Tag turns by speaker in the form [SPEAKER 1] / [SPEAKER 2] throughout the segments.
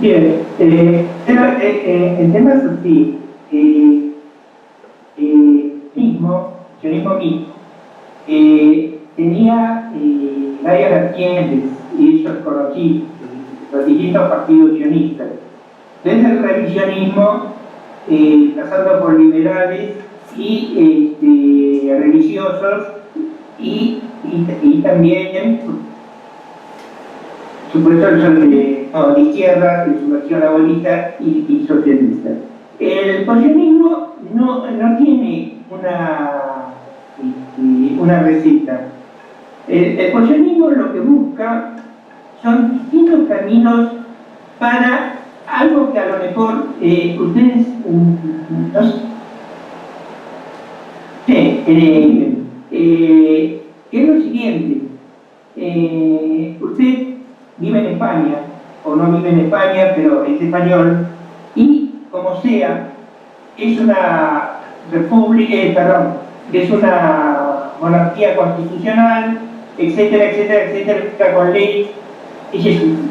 [SPEAKER 1] Bien, el tema es así. Sionismo mismo, tenía varias vertientes, y eso es conocido, los distintos partidos sionistas. Desde el revisionismo, pasando por liberales y religiosos, y también, supuesto, de izquierda, de subversión laborista y socialista. El posicionismo no tiene una receta. El posicionismo lo que busca son distintos caminos para algo que a lo mejor ustedes no sé, que es lo siguiente. Usted vive en España, o no vive en España, pero es español, y como sea, es una república, es una monarquía constitucional, etcétera, etcétera, etcétera, con ley,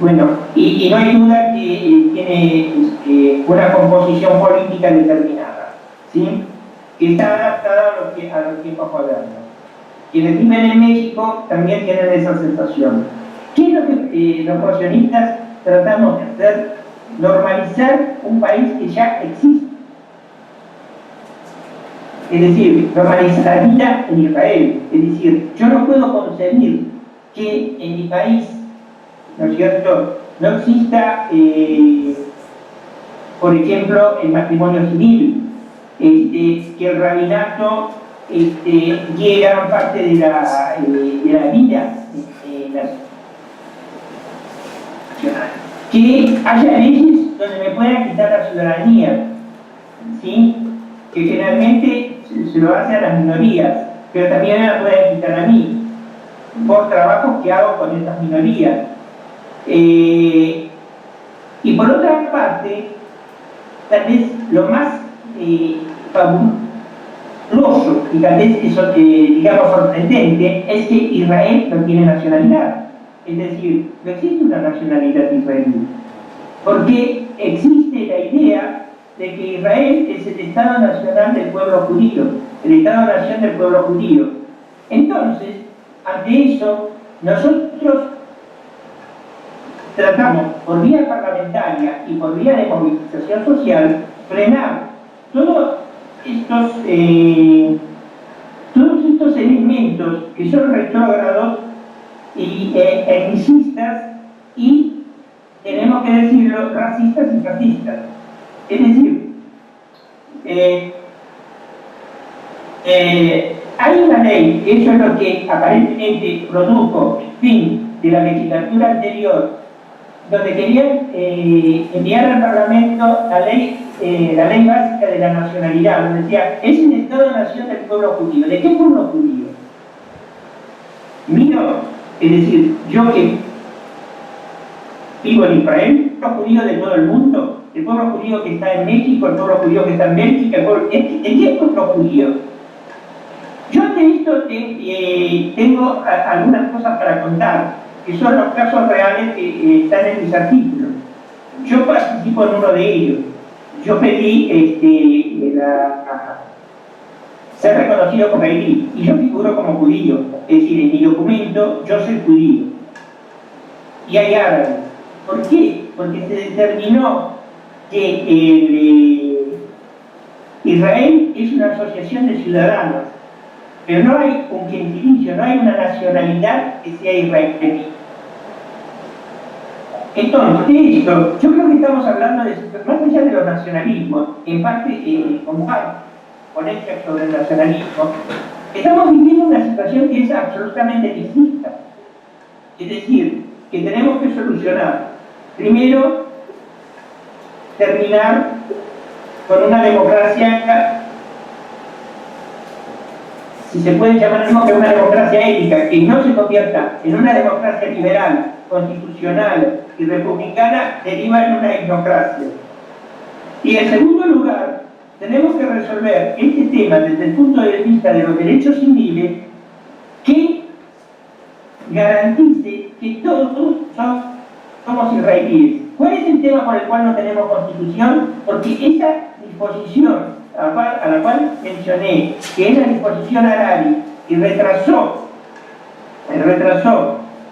[SPEAKER 1] bueno, y no hay duda que tiene una composición política determinada, ¿sí? Que está adaptada a los tiempos modernos. Quienes viven en México también tienen esa sensación. ¿Qué es lo que los posicionistas tratamos de hacer? Normalizar un país que ya existe. Es decir, normalizar la vida en Israel. Es decir, yo no puedo concebir que en mi país, ¿no es cierto?, no exista, por ejemplo, el matrimonio civil, que el rabinato llegue a gran parte de la vida que haya leyes donde me puedan quitar la ciudadanía, ¿sí? Que generalmente se lo hace a las minorías, pero también me la pueden quitar a mí, por trabajos que hago con estas minorías. Y por otra parte, tal vez lo más fabuloso y tal vez eso, digamos, sorprendente es que Israel no tiene nacionalidad. Es decir, no existe una nacionalidad israelí, porque existe la idea de que Israel es el Estado Nacional del pueblo judío, el Estado-Nación del pueblo judío. Entonces, ante eso, nosotros tratamos, por vía parlamentaria y por vía de movilización social, frenar todos estos elementos que son retrógrados y etnicistas y, tenemos que decirlo, racistas y fascistas. Es decir, hay una ley, eso es lo que aparentemente produjo el fin de la legislatura anterior, donde querían enviar al Parlamento la ley básica de la nacionalidad, donde decía, es un Estado-Nación del pueblo judío. ¿De qué pueblo judío? Mío, es decir, yo que vivo en Israel, los judíos de todo el mundo, el pueblo judío que está en México, el pueblo judío que está en Bélgica, ¿en qué pueblo judío? Yo ante esto tengo algunas cosas para contar, que son los casos reales que están en mis artículos. Yo participo en uno de ellos. Yo pedí ser reconocido como israelí, y yo figuro como judío. Es decir, en mi documento yo soy judío. Y hay árabes. ¿Por qué? Porque se determinó que Israel es una asociación de ciudadanos, pero no hay un gentilicio, no hay una nacionalidad que sea israelí. Entonces, esto, yo creo que estamos hablando de, más allá de los nacionalismos, en parte con ponencias sobre el nacionalismo, estamos viviendo una situación que es absolutamente distinta. Es decir, que tenemos que solucionar, primero, terminar con una democracia, si se puede llamar mismo que una democracia ética, que no se convierta en una democracia liberal, constitucional y republicana, deriva en una etnocracia. Y en segundo lugar, tenemos que resolver este tema desde el punto de vista de los derechos civiles, que garantice que todos somos israelíes. ¿Cuál es el tema por el cual no tenemos constitución? Porque esa disposición a la cual mencioné, que es la disposición Harari, que retrasó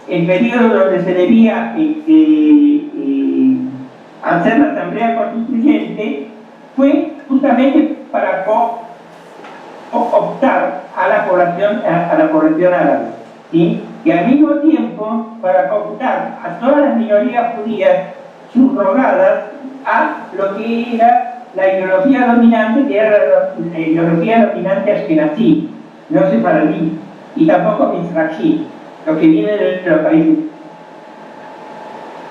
[SPEAKER 1] el periodo donde se debía hacer la Asamblea Constituyente, fue justamente para optar a la población árabe, ¿sí? Y al mismo tiempo para cooptar a todas las minorías judías subrogadas a lo que era la ideología dominante, que era la ideología dominante ashkenazí, no sefaradí, y tampoco mizrahi, lo que viene de los países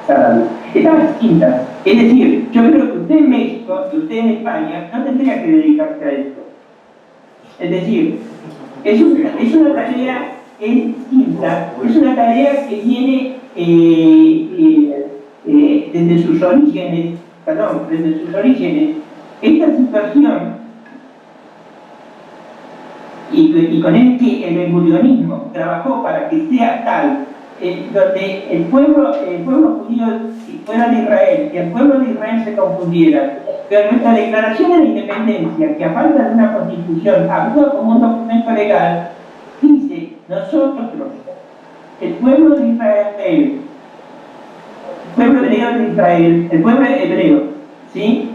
[SPEAKER 1] árabes. Están distintas. Es decir, yo creo que usted en México y usted en España no tendría que dedicarse a esto. Es decir, es una tarea que es distinta, es una tarea que viene desde sus orígenes, esta situación, y con el que el benguridionismo trabajó para que sea tal, donde el pueblo judío fuera de Israel y el pueblo de Israel se confundieran. Pero nuestra declaración de la independencia, que a falta de una constitución actúa como un documento legal, dice: nosotros, el pueblo de Israel, el pueblo hebreo, ¿sí?,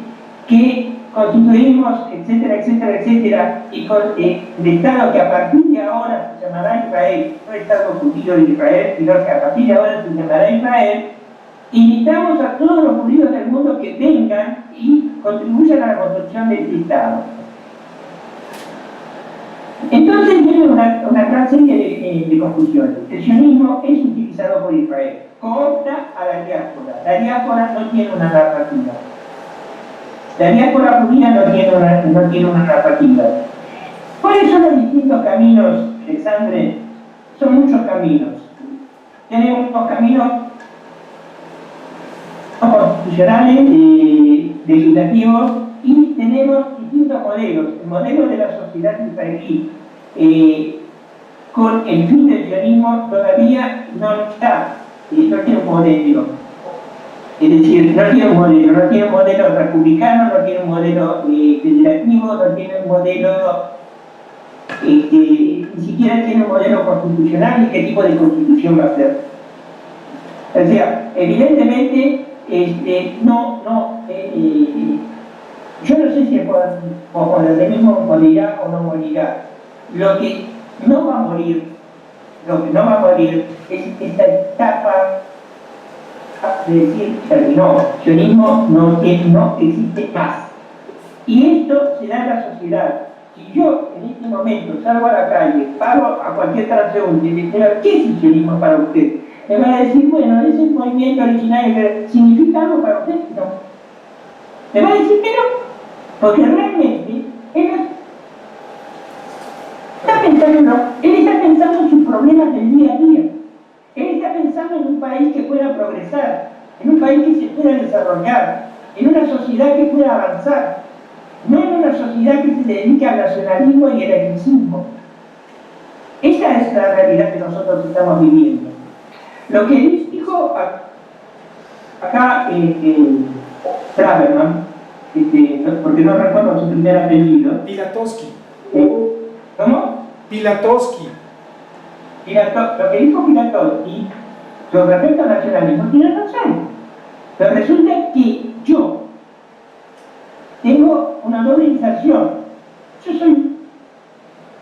[SPEAKER 1] que constituimos, etcétera, etcétera, etcétera, y con el Estado que a partir de ahora se llamará Israel, no Estado judío de Israel, sino que a partir de ahora se llamará Israel, invitamos a todos los judíos del mundo que vengan y contribuyan a la construcción de este Estado. Entonces viene una gran serie de confusiones. El sionismo es utilizado por Israel, coopta a la diáspora. La diáspora no tiene una narrativa. La diáspora judía no tiene una narrativa. ¿Cuáles son los distintos caminos, Alexandre? Son muchos caminos. Tenemos unos caminos constitucionales, legislativos, y tenemos distintos modelos. El modelo de la sociedad israelí, con el fin del sionismo, todavía no está, no tiene un modelo. Es decir, no tiene un modelo republicano, no tiene un modelo federativo, no tiene un modelo, ni siquiera tiene un modelo constitucional, ni qué tipo de constitución va a ser. O sea, evidentemente, yo no sé si el modernismo morirá o no morirá. Lo que no va a morir es esta etapa de decir: terminó, sionismo no existe más. Y esto se da en la sociedad. Si yo en este momento salgo a la calle, paro a cualquier transeúnte y le digo: ¿qué es el sionismo para usted?, me van a decir: bueno, es el movimiento originario, pero ¿significa algo para usted? No. Me va a decir que no, porque realmente él está pensando en sus problemas del día a día. Él está pensando en un país que pueda progresar, en un país que se pueda desarrollar, en una sociedad que pueda avanzar, no en una sociedad que se dedique al nacionalismo y al etnicismo. Esa es la realidad que nosotros estamos viviendo. Lo que dijo acá Braverman, porque no recuerdo su primer apellido.
[SPEAKER 2] Pilatowski.
[SPEAKER 1] ¿Cómo?
[SPEAKER 2] Pilatowski.
[SPEAKER 1] Lo que dijo Pilatowski sobre respecto al nacionalismo tiene razón. Pero resulta que yo tengo una doble inserción. Yo soy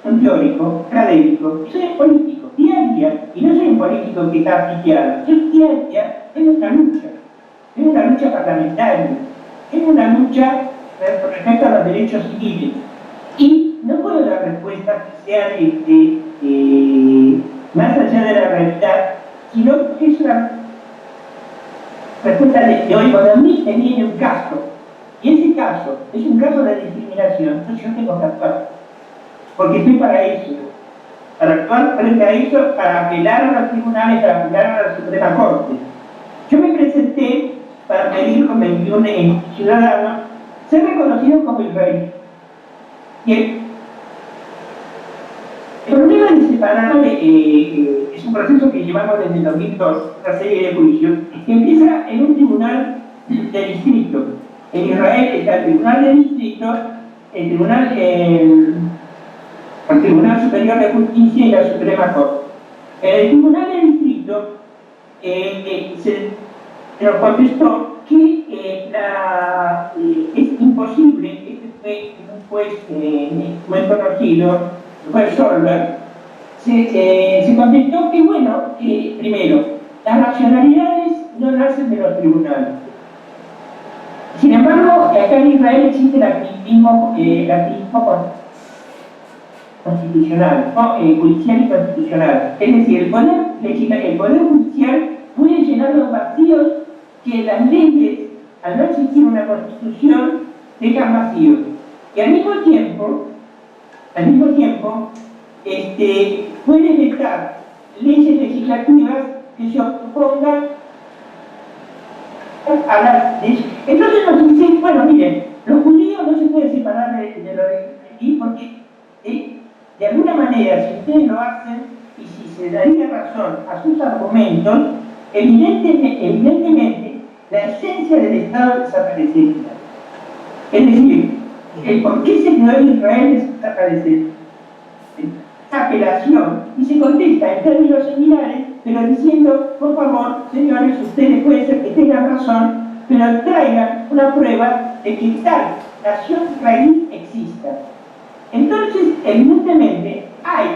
[SPEAKER 1] un teórico, académico, soy político, día a día, y no soy un político que está piteado. Yo día a día tengo una lucha parlamentaria, tengo una lucha respecto a los derechos civiles. Y no puedo dar respuestas que sean más allá de la realidad, sino que es una respuesta de hoy. Cuando a mí me viene un caso, y ese caso es un caso de discriminación, entonces yo tengo que actuar, porque estoy para eso, para actuar frente a eso, para apelar a los tribunales, para apelar a la Suprema Corte. Yo me presenté para pedir con 21 ciudadanos ser reconocidos como israelíes. Y el problema de separar es un proceso que llevamos desde el 2002, una serie de juicios, que empieza en un tribunal de distrito. En Israel está el Tribunal de Distrito, el Tribunal Superior de Justicia y la Suprema Corte. En el Tribunal de Distrito se nos contestó que es imposible. Este fue un juez muy conocido, el juez Solberg. Se contestó que, bueno, primero, las nacionalidades no nacen de los tribunales. Sin embargo, acá en Israel existe el activismo constitucional, judicial y constitucional. Es decir, el poder judicial puede llenar los vacíos que las leyes, al no existir una constitución, dejan vacíos. Y al mismo tiempo, puede vetar leyes legislativas que se opongan a las leyes. Entonces nos dicen, bueno, miren, los judíos no se pueden separar de lo de porque de alguna manera, si ustedes lo hacen y si se daría razón a sus argumentos, evidentemente la esencia del Estado desaparecería. Es decir, el por qué se creó Israel desaparecería. Apelación, y se contesta en términos similares, pero diciendo, por favor, señores, ustedes puede ser que tengan razón, pero traigan una prueba de que tal nación israelí exista. Entonces, evidentemente, hay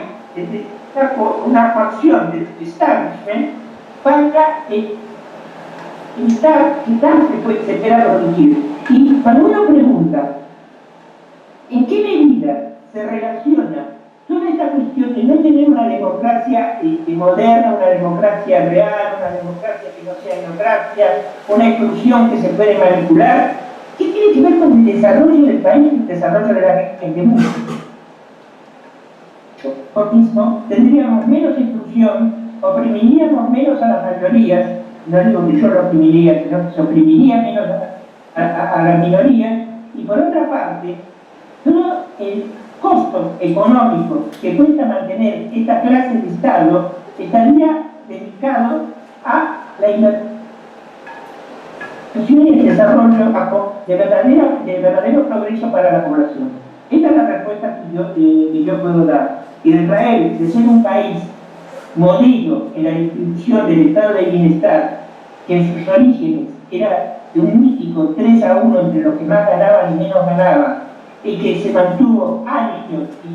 [SPEAKER 1] una coacción del establishment para evitar que tal se pueda producir. Y cuando uno pregunta, ¿en qué medida se relaciona toda esta cuestión de no tener una democracia moderna, una democracia real, una democracia que no sea etnocracia, una exclusión que se puede manipular? ¿Qué tiene que ver con el desarrollo del país y el desarrollo de la gente del mundo? Por mismo, tendríamos menos exclusión, oprimiríamos menos a las mayorías, no digo que yo lo oprimiría, sino que se oprimiría menos a la minoría, y por otra parte, todo el costo económico que cuesta mantener esta clase de Estado estaría dedicado a la inversión y el desarrollo de verdadero progreso para la población. Esta es la respuesta que yo puedo dar. Israel, de ser un país modelo en la distribución del estado de bienestar, que en sus orígenes era de un mítico 3-1 entre los que más ganaban y menos ganaban, y que se mantuvo años y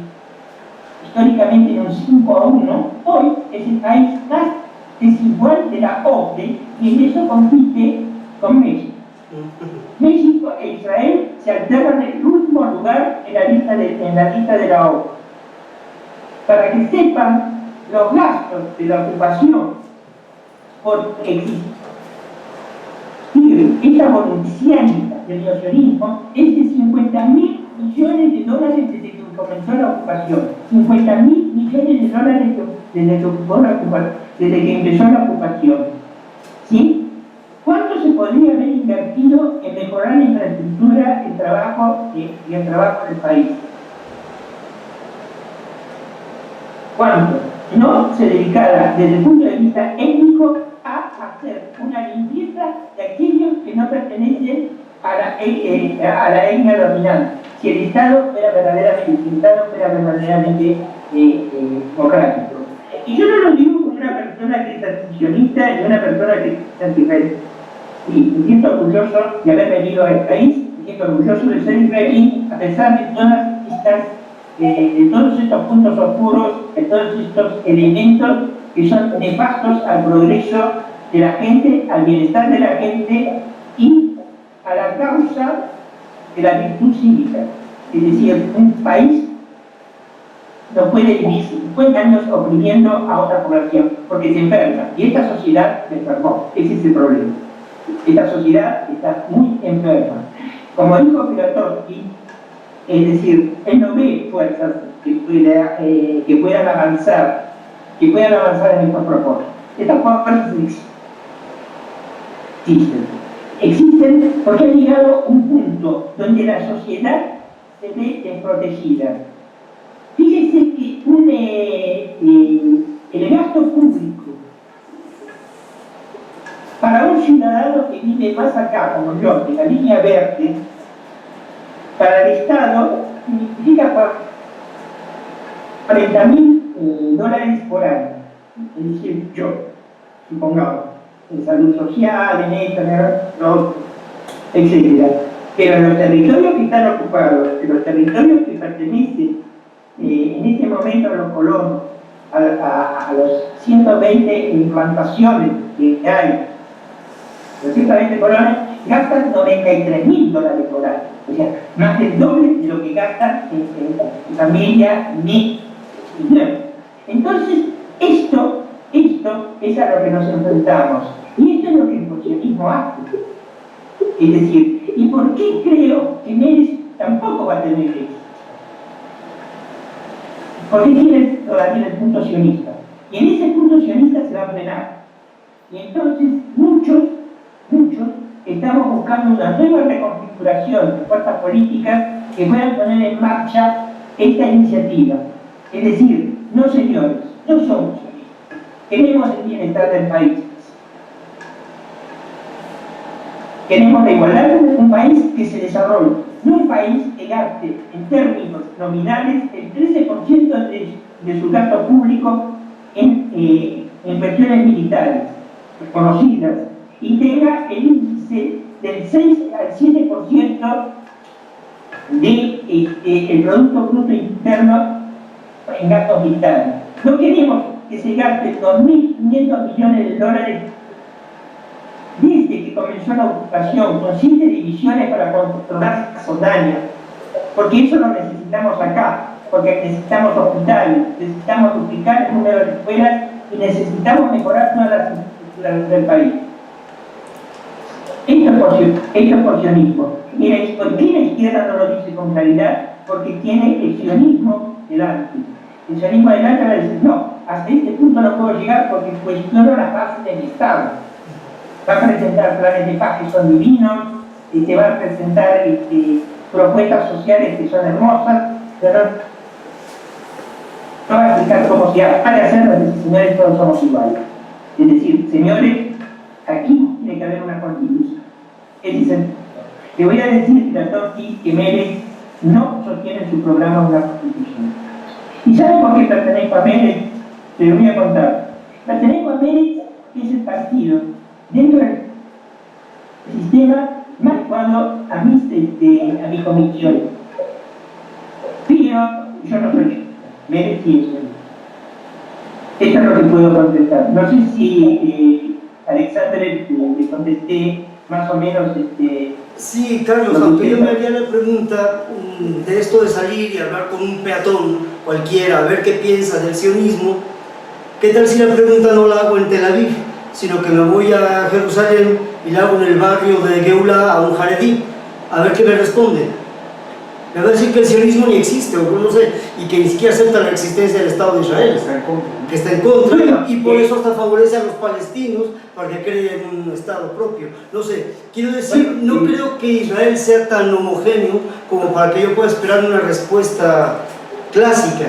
[SPEAKER 1] históricamente en un 5-1, hoy es el país más desigual de la OCDE, y en eso compite con México. México e Israel se alternan en el último lugar en la lista de la OCDE. Para que sepan, los gastos de la ocupación por existir esta voluntarianita del neosionismo es de $50.000 millones desde que comenzó la ocupación. $50.000 millones desde que empezó la ocupación. ¿Sí? ¿Cuánto se podría haber invertido en mejorar la infraestructura, el trabajo y el trabajo del país? ¿Cuánto? No se dedicara desde el punto de vista étnico a hacer una limpieza de aquellos que no pertenecen a la etnia dominante. Si el Estado fuera verdaderamente democrático. Y yo no lo digo como una persona que es antisionista ni una persona que es antirrealista. Sí, me siento orgulloso de haber venido a este país, me siento orgulloso de ser israelí, a pesar de todos estos puntos oscuros, de todos estos elementos que son nefastos al progreso de la gente, al bienestar de la gente y a la causa de la virtud cívica. Es decir, un país no puede vivir 50 años oprimiendo a otra población porque se enferma, y esta sociedad se enfermó. Ese es el problema. Esta sociedad está muy enferma. Como dijo Pilatowski, es decir, él no ve fuerzas que puedan avanzar en estos propósitos. Estas fuerzas existen porque ha llegado un punto donde la sociedad se ve desprotegida. Fíjense que el gasto público para un un ciudadano que vive más acá, como yo, en la línea verde, para el Estado significa $40.000 por año. Es decir, yo, supongamos, en salud social, en esto, en lo otro, etc. Pero en los territorios que están ocupados, en los territorios que pertenecen en este momento a los colonos, a los 120 implantaciones que hay, los 120 colonos gastan $93.000 por año, o sea, más del doble de lo que gastan en familia ni. Entonces, esto es a lo que nos enfrentamos, y esto es lo que el funcionismo hace. Es decir, ¿y por qué creo que Meles tampoco va a tener éxito? Porque tiene todavía el punto sionista, y en ese punto sionista se va a frenar. Y entonces muchos estamos buscando una nueva reconfiguración de fuerzas políticas que puedan poner en marcha esta iniciativa. Es decir, no señores, no somos sionistas, queremos el bienestar del país. Queremos la igualdad de un país que se desarrolle, no un país que gaste en términos nominales el 13% de su gasto público en cuestiones militares reconocidas y tenga el índice del 6 al 7% del Producto Bruto Interno en gastos militares. No queremos que se gasten $2.500 millones desde que comenzó la ocupación, con 7 divisiones para controlar Casondaña, porque eso lo necesitamos acá, porque necesitamos hospitales, necesitamos duplicar el número de escuelas y necesitamos mejorar todas las estructuras del país. Esto es por sionismo. Mira, ¿por qué la izquierda no lo dice con claridad? Porque tiene el sionismo delante. El sionismo delante va a decir, no, hasta este punto no puedo llegar porque cuestiono las bases del Estado. Va a presentar planes de paz que son divinos, te va a presentar propuestas sociales que son hermosas, pero no va a explicar cómo se ha de hacer, señores, todos somos iguales. Es decir, señores, aquí tiene que haber una constitución. Ese es el punto. Le voy a decir a Totti que Meles no sostiene en su programa una constitución. ¿Y saben por qué pertenezco a Meles? Te lo voy a contar. Pertenezco a Meles, que es el partido dentro del sistema más adecuado a mis convicciones. Pero yo no soy Meles sí es. Esto es lo que puedo contestar. No sé si Alexander le contesté más o menos.
[SPEAKER 2] Sí, Carlos, aunque yo me haría la pregunta de esto de salir y hablar con un peatón cualquiera, a ver qué piensa del sionismo, ¿qué tal si la pregunta no la hago en Tel Aviv, sino que me voy a Jerusalén y la hago en el barrio de Geula a un jaredí, a ver qué me responde? Me va a decir que el sionismo ni existe, o no sé, y que ni siquiera acepta la existencia del Estado de Israel, que está en contra, y por eso hasta favorece a los palestinos para que creen un Estado propio. No sé, quiero decir, no creo que Israel sea tan homogéneo como para que yo pueda esperar una respuesta clásica.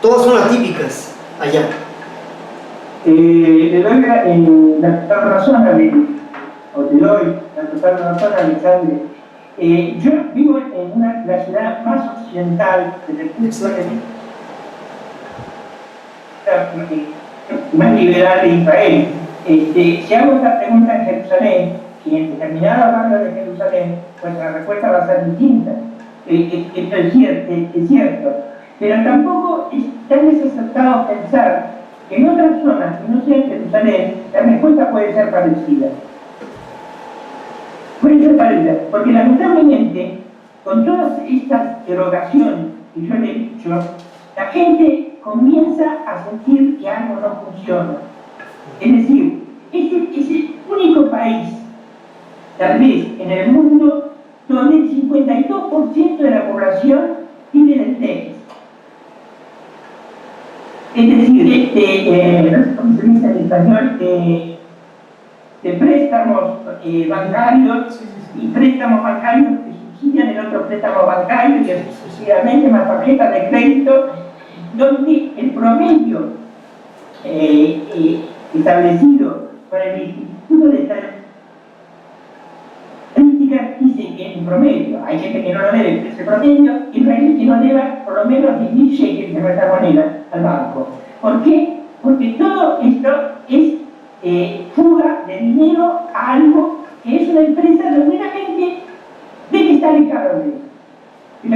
[SPEAKER 2] Todas son atípicas allá.
[SPEAKER 1] Le doy la total razón a Alexandre. Yo vivo en la ciudad más occidental desde el punto de vista más liberal de Israel. Si hago esta pregunta en Jerusalén, y en determinados barrios de Jerusalén, pues la respuesta va a ser distinta. Esto es cierto. Pero tampoco es tan desacertado pensar que en otras zonas que no sean Jerusalén, la respuesta puede ser parecida. Puede ser parecida, porque lamentablemente, con todas estas erogaciones que yo le he dicho, la gente comienza a sentir que algo no funciona. Es decir, es el único país, tal vez en el mundo, donde el 52% de la población vive del TEX. Es decir, no sé cómo se dice en español, de préstamos bancarios y préstamos bancarios que subsidian el otro préstamo bancario y sucesivamente más tarjetas de crédito, donde el promedio establecido por el Instituto en promedio. Hay gente que no lo debe, ese promedio israelí que no deba por lo menos 10.000 shekels de nuestra moneda al banco. ¿Por qué? Porque todo esto es fuga de dinero a algo que es una empresa genuinamente de que está alejado de eso. Y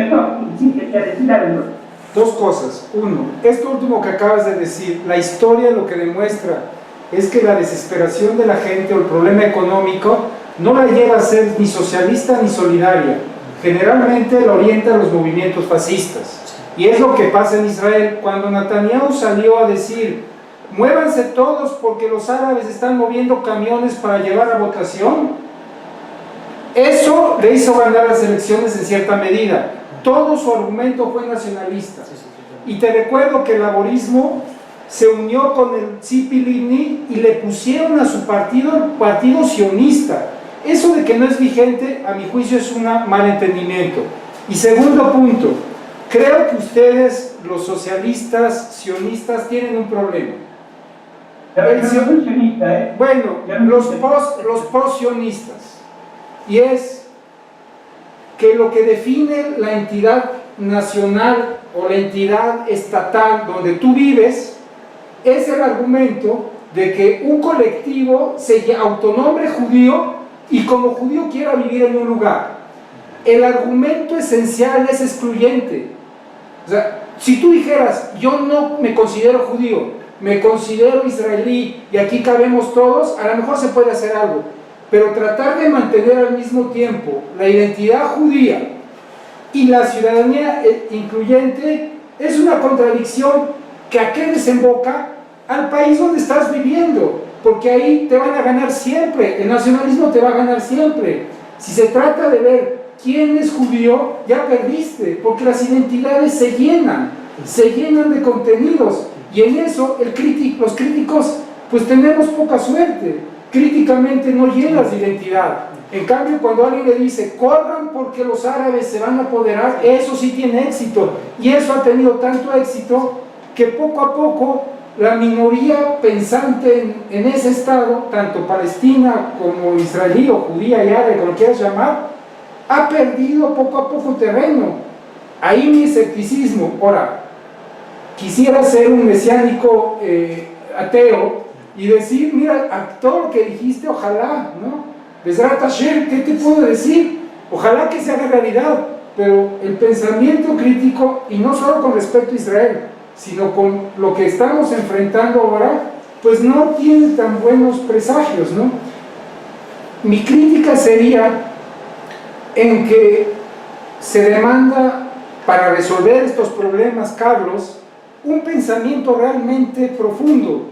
[SPEAKER 3] Dos cosas. Uno, esto último que acabas de decir, la historia lo que demuestra es que la desesperación de la gente o el problema económico no la lleva a ser ni socialista ni solidaria. Generalmente lo orienta a los movimientos fascistas. Y es lo que pasa en Israel. Cuando Netanyahu salió a decir, muévanse todos porque los árabes están moviendo camiones para llevar a votación, eso le hizo ganar las elecciones en cierta medida. Todo su argumento fue nacionalista. Y te recuerdo que el laborismo se unió con el Tzipi Livni y le pusieron a su partido el partido sionista. Eso de que no es vigente, a mi juicio, es un malentendimiento. Y segundo punto, creo que ustedes, los socialistas, sionistas, tienen un problema. Bueno, los post-sionistas. Y es que lo que define la entidad nacional o la entidad estatal donde tú vives es el argumento de que un colectivo se autonombre judío y como judío quiera vivir en un lugar. El argumento esencial es excluyente. O sea, si tú dijeras, yo no me considero judío, me considero israelí y aquí cabemos todos, a lo mejor se puede hacer algo. Pero tratar de mantener al mismo tiempo la identidad judía y la ciudadanía incluyente es una contradicción que a qué desemboca al país donde estás viviendo, porque ahí te van a ganar siempre, el nacionalismo te va a ganar siempre. Si se trata de ver quién es judío, ya perdiste, porque las identidades se llenan de contenidos, y en eso los críticos pues tenemos poca suerte. Críticamente no llenas de identidad. En cambio, cuando alguien le dice corran porque los árabes se van a apoderar, eso sí tiene éxito, y eso ha tenido tanto éxito que poco a poco la minoría pensante en ese estado, tanto palestina como israelí o judía y árabe, como quieras llamar, ha perdido poco a poco terreno. Ahí mi escepticismo. Ahora, quisiera ser un mesiánico ateo y decir, mira, a todo lo que dijiste, ojalá, ¿no? Besrat Hashem, ¿qué te puedo decir? Ojalá que se haga realidad, pero el pensamiento crítico, y no solo con respecto a Israel, sino con lo que estamos enfrentando ahora, pues no tiene tan buenos presagios, ¿no? Mi crítica sería en que se demanda para resolver estos problemas, Carlos, un pensamiento realmente profundo,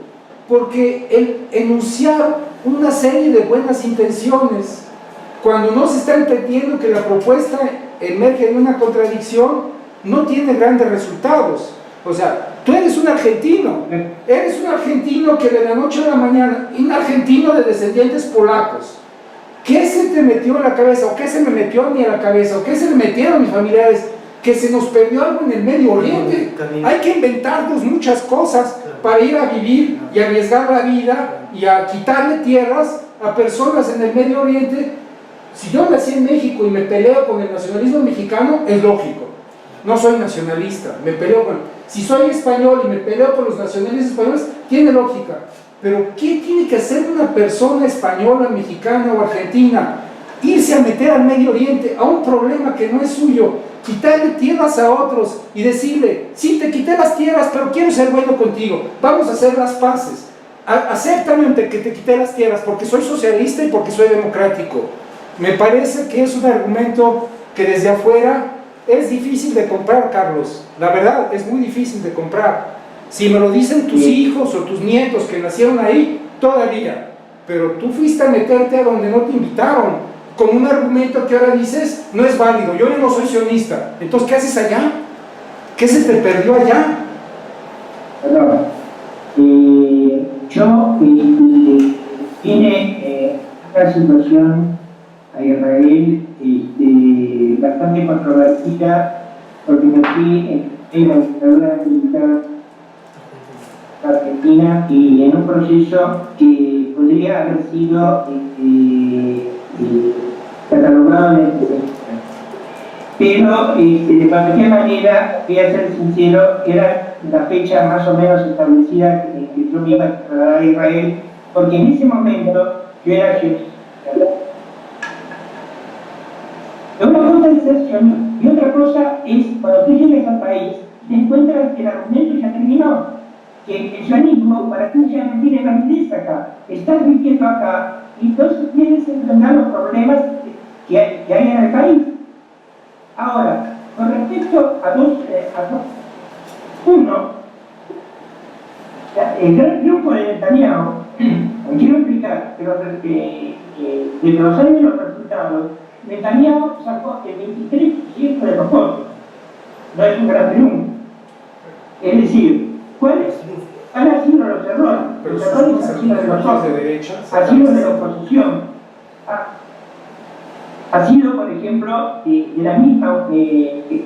[SPEAKER 3] porque el enunciar una serie de buenas intenciones, cuando no se está entendiendo que la propuesta emerge de una contradicción, no tiene grandes resultados. O sea, tú eres un argentino que de la noche a la mañana, un argentino de descendientes polacos, ¿qué se te metió en la cabeza, o qué se me metió a mí en la cabeza, o qué se le metieron a mis familiares, que se nos perdió algo en el Medio Oriente? Hay que inventarnos muchas cosas para ir a vivir y arriesgar la vida y a quitarle tierras a personas en el Medio Oriente. Si yo nací en México y me peleo con el nacionalismo mexicano, es lógico. No soy nacionalista, me peleo con... Si soy español y me peleo con los nacionalistas españoles, tiene lógica. Pero ¿qué tiene que hacer una persona española, mexicana o argentina? Irse a meter al Medio Oriente a un problema que no es suyo, quitarle tierras a otros y decirle, sí, te quité las tierras, pero quiero ser bueno contigo, vamos a hacer las paces, acéptame que te quité las tierras porque soy socialista y porque soy democrático. Me parece que es un argumento que desde afuera es difícil de comprar, Carlos. La verdad, es muy difícil de comprar. Si me lo dicen tus hijos o tus nietos que nacieron ahí, todavía. Pero tú fuiste a meterte a donde no te invitaron, con un argumento que ahora dices, no es válido, yo no soy sionista. Entonces, ¿qué haces allá? ¿Qué se te perdió allá?
[SPEAKER 1] Bueno, yo tiene una situación a Israel bastante controvertida, porque me fui en la dictadura militar argentina y en un proceso que podría haber sido catalogado de pero de cualquier manera, voy a ser sincero, era la fecha más o menos establecida que yo me iba a trasladar a Israel, porque en ese momento yo era sionista. Una cosa es ser sionista y otra cosa es cuando tú llegas al país te encuentras que el argumento ya terminó, que el sionismo para ti ya no tiene validez acá, estás viviendo acá y entonces tienes que enfrentar los problemas que hay en el país. Ahora, con respecto a dos, uno, el gran triunfo de Netanyahu, quiero explicar, pero de los años los resultados, Netanyahu sacó el 23% de los votos. No es un gran triunfo. Es decir, ¿cuáles han sido los errores? Los errores han sido de nosotros, han sido de la oposición. Ha sido, por ejemplo, de la misma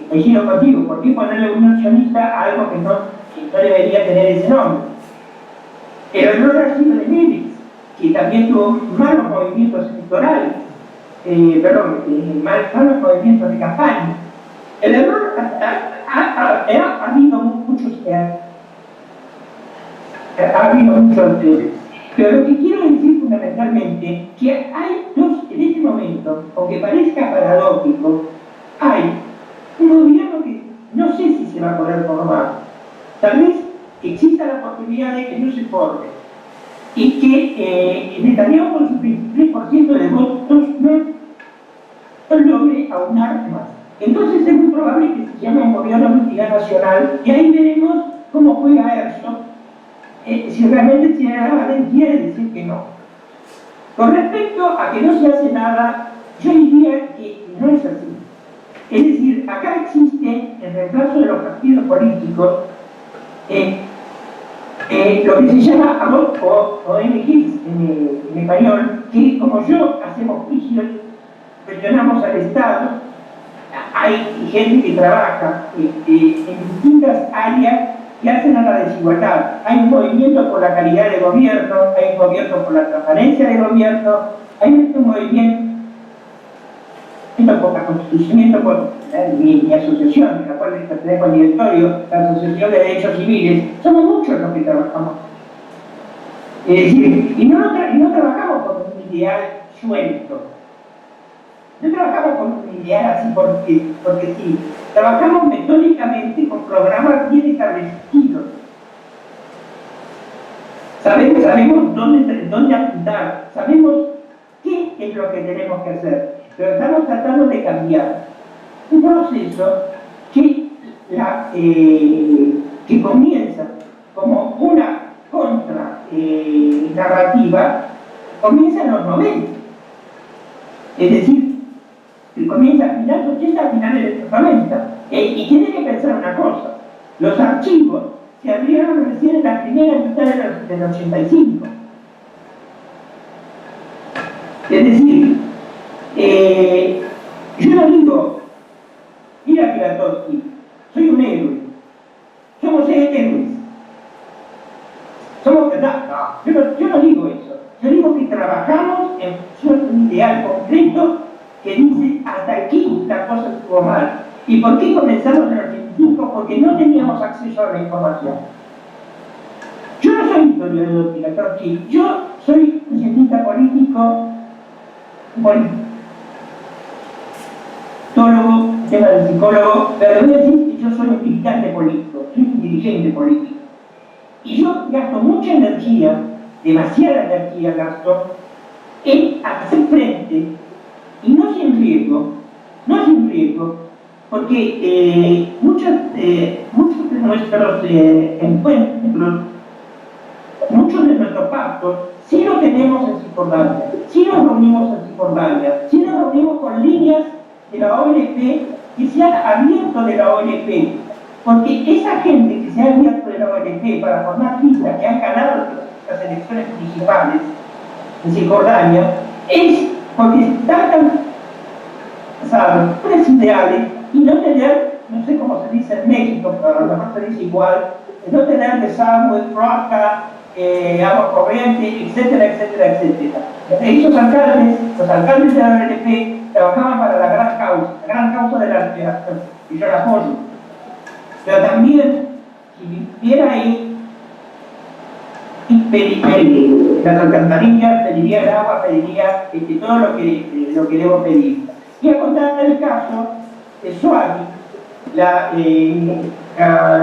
[SPEAKER 1] coincido contigo, ¿por qué ponerle Unión Sionista a algo que no debería tener ese nombre? El error ha sido de Meretz, que también tuvo malos movimientos electorales, malos movimientos de campaña. El error ha habido muchos, pero lo que quiero decir fundamentalmente que hay dos, en este momento, aunque parezca paradójico, hay un gobierno que no sé si se va a poder formar. Tal vez exista la posibilidad de que no se forme y que Netanyahu con su 23% de votos no logre aunar más. Entonces es muy probable que se llame un gobierno de unidad nacional y ahí veremos cómo juega eso. Si realmente tiene la valentía de decir que no. Con respecto a que no se hace nada, yo diría que no es así. Es decir, acá existe, en reemplazo de los partidos políticos, lo que se llama ADOC o ONGs en español, que como yo hacemos juicios, cuestionamos al Estado, hay gente que trabaja en distintas áreas que hacen a la desigualdad. Hay un movimiento por la calidad de gobierno, hay un movimiento por la transparencia del gobierno, hay un movimiento por la Constitución, por mi asociación, de la cual pertenezco al directorio, la Asociación de Derechos Civiles. Somos muchos los que trabajamos. Es decir, y no trabajamos con un ideal suelto. No trabajamos con un ideal así porque sí. Trabajamos metódicamente con programas bien establecidos. Sabemos dónde apuntar, sabemos qué es lo que tenemos que hacer, pero estamos tratando de cambiar un proceso que comienza como una narrativa, comienza en los 90. Es decir, que comienza a finales 80, a finales de los 90. Y tiene que pensar una cosa, los archivos se abrieron recién en la primera mitad del 85. Es decir, yo no digo, mira Pilatowski, soy un héroe, somos héroes. Yo no digo eso, yo digo que trabajamos en un ideal concreto que dice hasta aquí la cosa estuvo mal. ¿Y por qué comenzamos en el 85? Porque no teníamos acceso a la información. Yo no soy historiador Pilatowski, yo soy un cientista político, tema del psicólogo, pero voy a decir que yo soy un militante político, soy un dirigente político. Y yo gasto mucha energía, demasiada energía gasto, en hacer frente, y no sin riesgo, porque muchos de nuestros encuentros, muchos de nuestros pactos, sí lo tenemos en Cisjordania, sí nos reunimos en Cisjordania, sí nos reunimos con líneas de la OLP que se han abierto de la OLP, porque esa gente que se ha abierto de la OLP para formar listas que han ganado las elecciones municipales en Cisjordania, es porque tratan, ¿saben?, tres ideales y no tener, no sé cómo se dice en México, pero a lo mejor se dice igual, no tener desagüe, roca, agua corriente, etcétera, etcétera, etcétera. Esos alcaldes, los alcaldes de la OLP, trabajaban para la gran causa de la liberación, y yo la apoyo. Pero también, si viviera ahí, las alcantarillas, pediría el agua, pediría todo lo que debo pedir. Y a contar el caso de Suárez, la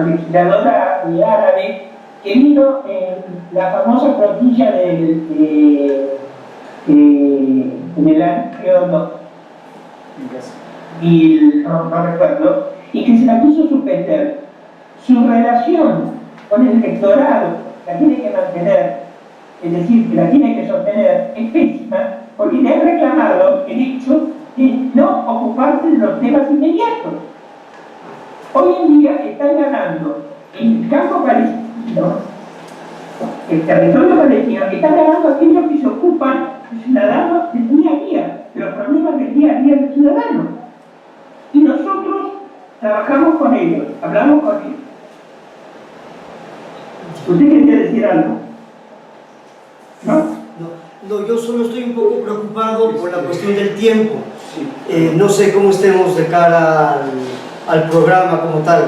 [SPEAKER 1] legisladora árabe, que vino en la famosa flotilla en el año no recuerdo, y que se la quiso suspender. Su relación con el rectorado la tiene que mantener, es decir, que la tiene que sostener, es pésima, porque le han reclamado el hecho de no ocuparse de los temas inmediatos. Hoy en día están ganando en el campo palestino, el territorio palestino, están ganando aquellos que se ocupan de ciudadanos del día a día, de los problemas del día a día del ciudadano. Y nosotros trabajamos con ellos, hablamos con ellos. ¿Usted quería decir algo? ¿No?
[SPEAKER 2] No, yo solo estoy un poco preocupado por la cuestión del tiempo. No sé cómo estemos de cara al programa como tal.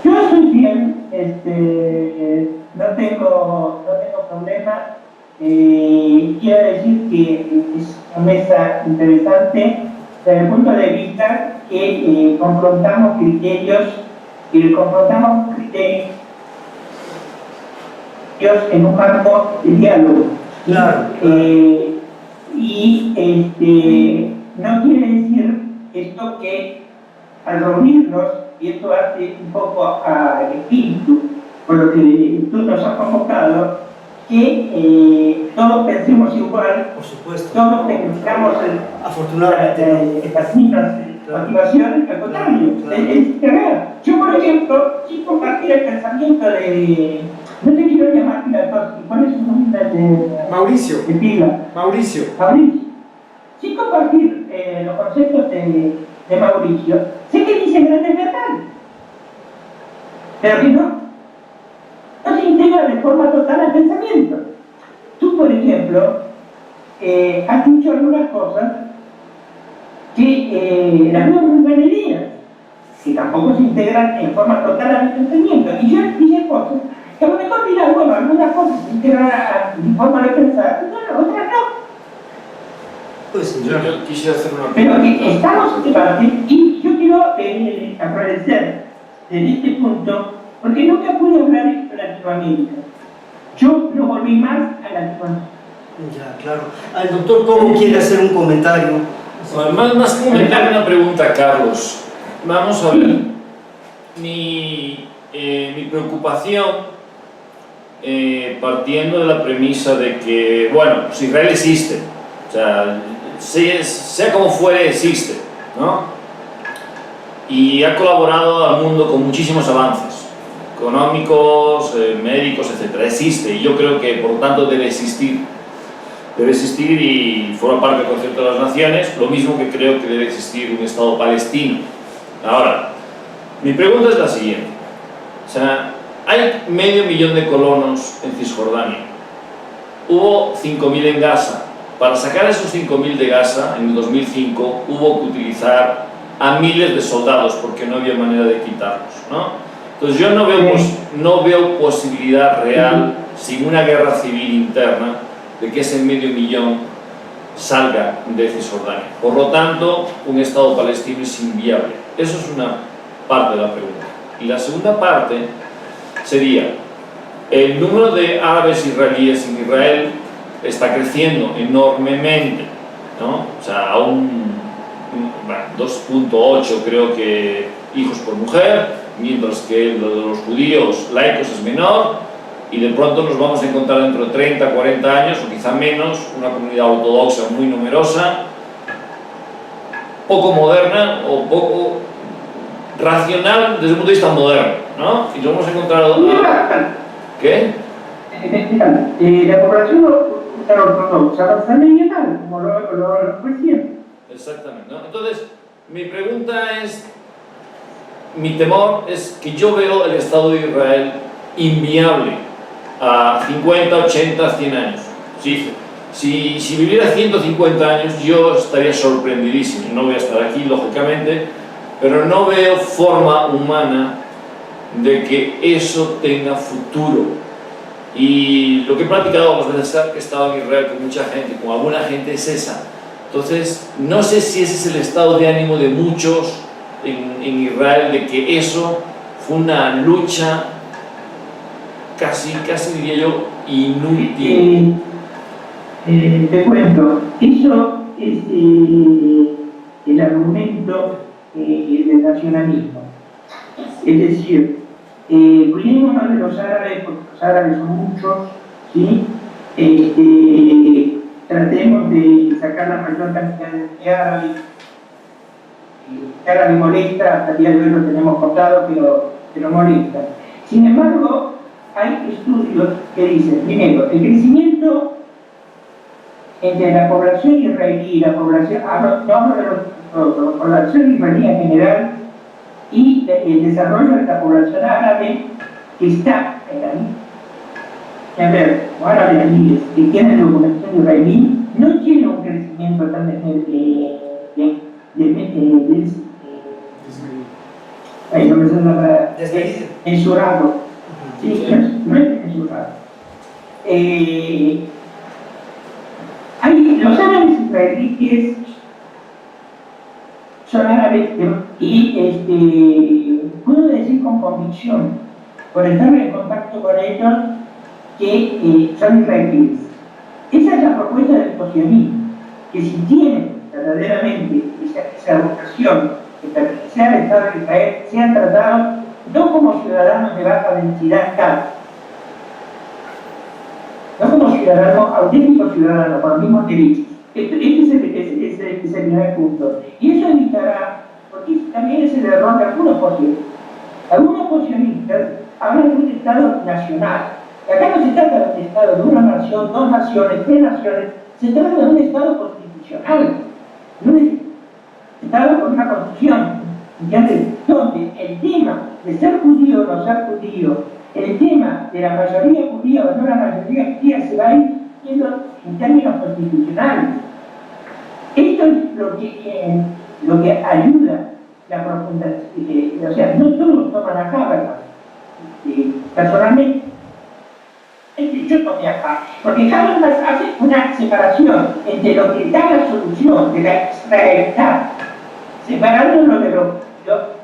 [SPEAKER 1] Yo estoy bien, no tengo problema. Quiero decir que es una mesa interesante desde el punto de vista que confrontamos criterios en un marco de diálogo.
[SPEAKER 2] Claro.
[SPEAKER 1] No quiere decir esto que al reunirnos, y esto hace un poco al espíritu, por lo que tú nos has convocado, que todos pensemos igual,
[SPEAKER 2] por supuesto,
[SPEAKER 1] todos tengamos
[SPEAKER 2] afortunadamente
[SPEAKER 1] estas mismas motivaciones, al contrario, es real. Yo, por ejemplo, sí compartir el pensamiento de, no te quiero llamar Pilatovsky, ¿cuál es su nombre?
[SPEAKER 3] Mauricio.
[SPEAKER 1] De Pila.
[SPEAKER 3] Mauricio.
[SPEAKER 1] Sí compartir los conceptos de Mauricio, sé que dice grandes verdades, pero que no se integra de forma total al pensamiento. Tú, por ejemplo, has dicho algunas cosas que las veo muy buenas, que tampoco se integran en forma total al pensamiento. Y yo dije cosas que a lo mejor dirán, bueno, algunas cosas se integran a mi forma de pensar, y otras no.
[SPEAKER 2] Pues
[SPEAKER 4] yo quisiera hacer una
[SPEAKER 1] pregunta. Pero que
[SPEAKER 4] pregunta.
[SPEAKER 1] estamos en debate, y yo quiero agradecer desde este punto, porque nunca pude hablar de Latinoamérica. Yo lo volví más a Latinoamérica.
[SPEAKER 2] Ya, claro. El doctor Cobo quiere hacer un comentario.
[SPEAKER 4] Más que un comentario, una pregunta, Carlos. Vamos a ver. Mi preocupación, partiendo de la premisa de que, bueno, pues Israel existe. O sea, sea como fuere, existe, ¿no? Y ha colaborado al mundo con muchísimos avances económicos, médicos, etc. Existe, y yo creo que por lo tanto debe existir y forma parte del concepto de las naciones, lo mismo que creo que debe existir un Estado palestino. Ahora, mi pregunta es la siguiente. O sea, hay 500.000 de colonos en Cisjordania, hubo 5.000 en Gaza. Para sacar esos 5.000 de Gaza en el 2005 hubo que utilizar a miles de soldados porque no había manera de quitarlos, ¿no? Entonces yo no veo posibilidad real, sin una guerra civil interna, de que ese 500.000 salga de Cisjordania. Por lo tanto, un Estado palestino es inviable. Eso es una parte de la pregunta. Y la segunda parte sería, el número de árabes israelíes en Israel está creciendo enormemente, ¿no? O sea, a un 2.8 creo que hijos por mujer, mientras que lo de los judíos laicos es menor, y de pronto nos vamos a encontrar dentro de 30, 40 años, o quizá menos, una comunidad ortodoxa muy numerosa, poco moderna o poco racional desde el punto de vista moderno, ¿no? Y nos vamos a encontrar... ¿Qué?
[SPEAKER 1] La población ortodoxa bastante medial, como lo recién.
[SPEAKER 4] Exactamente, ¿no? Entonces, mi pregunta es, mi temor es que yo veo el Estado de Israel inviable a 50, 80, 100 años. Si viviera 150 años, yo estaría sorprendidísimo. No voy a estar aquí, lógicamente, pero no veo forma humana de que eso tenga futuro. Y lo que he practicado las veces que he estado en Israel con mucha gente, con alguna gente, es esa. Entonces, no sé si ese es el estado de ánimo de muchos en Israel, de que eso fue una lucha casi diría yo, inútil.
[SPEAKER 1] Te cuento, eso es el argumento del nacionalismo. Es decir, cuidémonos de los árabes, porque los árabes son muchos, ¿sí? Tratemos de sacar la mayor cantidad de árabes. El árabe molesta, hasta el día de hoy lo tenemos contado, pero molesta. Sin embargo, hay estudios que dicen, primero, el crecimiento entre la población israelí y la población, no hablo de la población israelí en general, y el desarrollo de la población árabe que está en ver, los árabes que tienen documentación israelí, no tiene un crecimiento tan mensurado. Sí, no es mensurado. Los árabes israelíes son árabes y puedo decir con convicción, por estar en contacto con ellos, que son israelíes. Esa es la propuesta del sionismo, que si tienen verdaderamente esa vocación de pertenecer al Estado de Israel, sean tratados no como ciudadanos de baja densidad acá, no como ciudadanos, auténticos ciudadanos, con los mismos derechos. Este es el primer punto. Y eso evitará, porque también es el error de algunos posicionistas. Algunos posicionistas hablan de un Estado nacional. Y acá no se trata de un Estado de una nación, dos naciones, tres naciones, se trata de un Estado constitucional, de un Estado con una constitución, ¿entiendes? Donde el tema de ser judío o no ser judío, el tema de la mayoría judía o no la mayoría judía se va a ir viendo en términos constitucionales. Esto es lo que ayuda la profunda, o sea, no todos toman acá, ¿verdad? Personalmente, yo tomé acá, porque Habermas hace una separación entre lo que da la solución de la israelidad, separándolo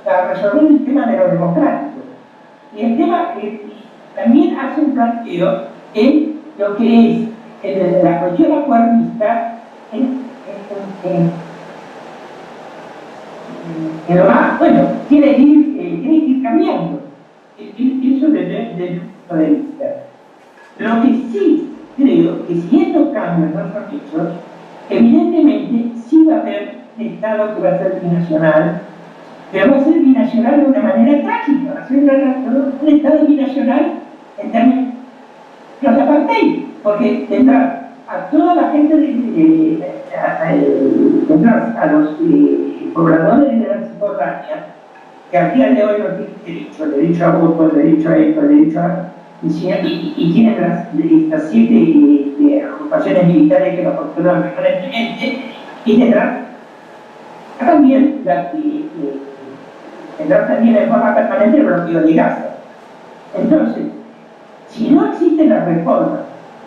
[SPEAKER 1] para resolver el tema de lo democrático. Y el tema también hace un planteo en lo que es la cuestión acuerdista en lo más, bueno, tiene que ir cambiando. Eso desde el punto de vista. Lo que sí creo que si estos cambios no son hechos, evidentemente sí va a haber un Estado que va a ser binacional, pero va a ser binacional de una manera trágica, va a ser un Estado binacional en términos de apartheid, porque tendrá a toda la gente, tendrá a los pobladores de la Cisjordania, que al día de hoy no tienen derecho a voto, derecho a esto, derecho a... y tienen las 7 agrupaciones militares que lo controlan permanentemente, y tendrán también en forma permanente el bloqueo de Gaza. Entonces, si no existen las reformas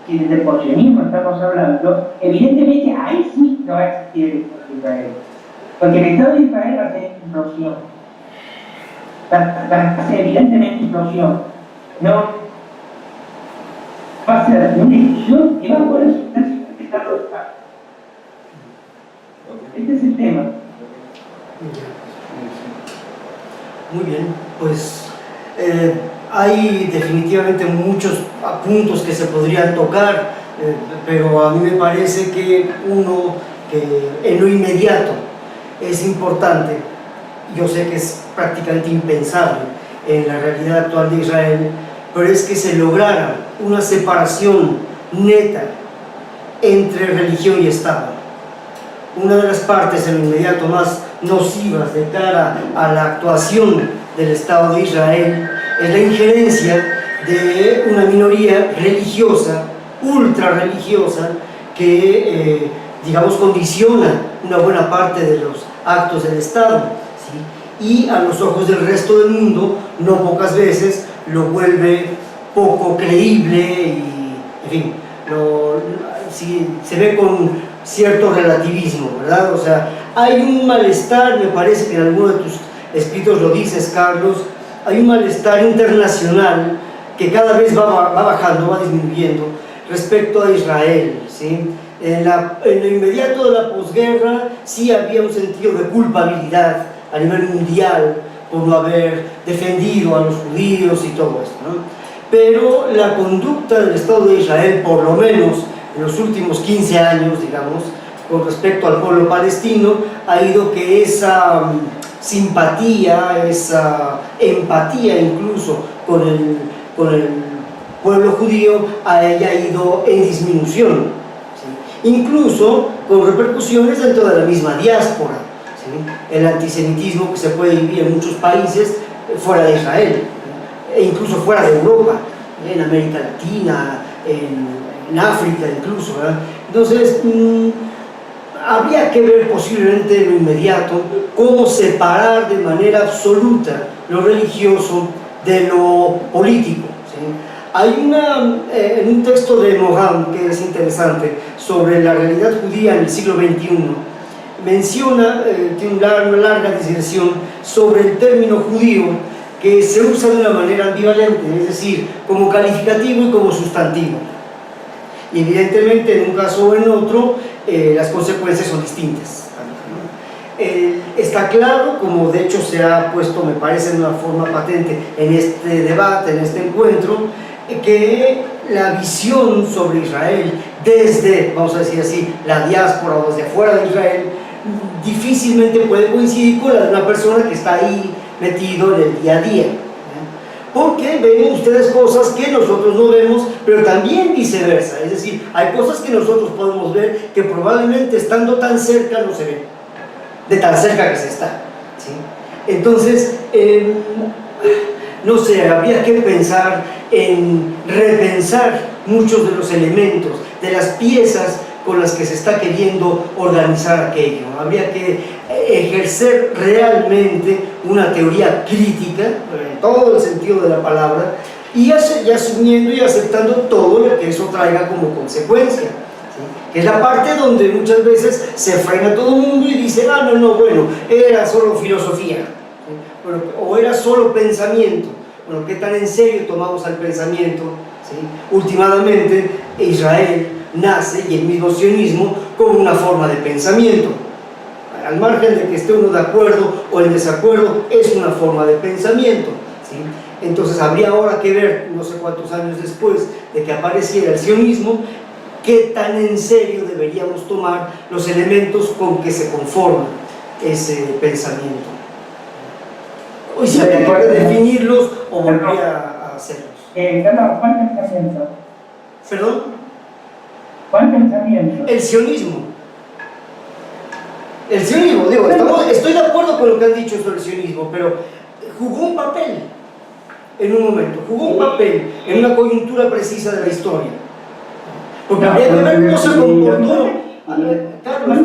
[SPEAKER 1] que desde el sionismo estamos hablando, evidentemente ahí sí no va a existir el Estado de Israel. Porque el Estado de Israel va a ser implosión. Va a ser evidentemente implosión. No va a ser una explosión que va a poder resultar sin el Estado de Israel. Este es el tema.
[SPEAKER 2] Muy bien, pues hay definitivamente muchos puntos que se podrían tocar, pero a mí me parece que uno que en lo inmediato es importante, yo sé que es prácticamente impensable en la realidad actual de Israel, pero es que se lograra una separación neta entre religión y Estado. Una de las partes en lo inmediato más nocivas de cara a la actuación del Estado de Israel es la injerencia de una minoría religiosa, ultra religiosa, que, digamos, condiciona una buena parte de los actos del Estado, ¿sí? Y a los ojos del resto del mundo, no pocas veces, lo vuelve poco creíble y, en fin, sí, se ve con cierto relativismo, ¿verdad? O sea, hay un malestar, me parece que en alguno de tus escritos lo dices, Carlos, hay un malestar internacional que cada vez va bajando, va disminuyendo respecto a Israel, ¿sí? En lo inmediato de la posguerra sí había un sentido de culpabilidad a nivel mundial por no haber defendido a los judíos y todo esto, ¿no? Pero la conducta del Estado de Israel, por lo menos en los últimos 15 años, digamos, con respecto al pueblo palestino, ha ido que esa simpatía, esa empatía incluso con el pueblo judío haya ido en disminución, ¿sí? Incluso con repercusiones dentro de la misma diáspora, ¿sí? El antisemitismo que se puede vivir en muchos países fuera de Israel, e incluso fuera de Europa, en América Latina, en África incluso, ¿verdad? Entonces, habría que ver posiblemente en lo inmediato cómo separar de manera absoluta lo religioso de lo político, ¿sí? Hay en un texto de Mohan que es interesante sobre la realidad judía en el siglo XXI, menciona, tiene una larga diserción sobre el término judío, que se usa de una manera ambivalente, es decir, como calificativo y como sustantivo. Y evidentemente en un caso o en otro las consecuencias son distintas. Está claro, como de hecho se ha puesto, me parece, de una forma patente en este debate, en este encuentro, que la visión sobre Israel desde, vamos a decir así, la diáspora o desde afuera de Israel, difícilmente puede coincidir con la de una persona que está ahí metido en el día a día, porque ven ustedes cosas que nosotros no vemos, pero también viceversa, es decir, hay cosas que nosotros podemos ver que probablemente estando tan cerca no se ven, de tan cerca que se está, ¿sí? Entonces, no sé, habría que pensar en repensar muchos de los elementos, de las piezas con las que se está queriendo organizar aquello. Habría que ejercer realmente una teoría crítica, en todo el sentido de la palabra, y asumiendo y aceptando todo lo que eso traiga como consecuencia, ¿sí? Que es la parte donde muchas veces se frena todo el mundo y dice, ah, no, bueno, era solo filosofía, ¿sí? Bueno, o era solo pensamiento. Bueno, ¿qué tan en serio tomamos al pensamiento? ¿Sí? Últimamente, Israel nace, y el mismo sionismo, como una forma de pensamiento. Al margen de que esté uno de acuerdo o en desacuerdo, es una forma de pensamiento, ¿sí? Entonces habría ahora que ver, no sé cuántos años después de que apareciera el sionismo, qué tan en serio deberíamos tomar los elementos con que se conforma ese pensamiento. Hoy sí hay que definirlos o volver a hacerlos.
[SPEAKER 1] ¿Cuál pensamiento?
[SPEAKER 2] ¿Perdón?
[SPEAKER 1] ¿Cuál pensamiento?
[SPEAKER 2] El sionismo. El sionismo, digo, estoy de acuerdo con lo que han dicho sobre el sionismo, pero jugó un papel en un momento, jugó un papel en una coyuntura precisa de la historia. Porque habría que ver cómo se comportó, Carlos,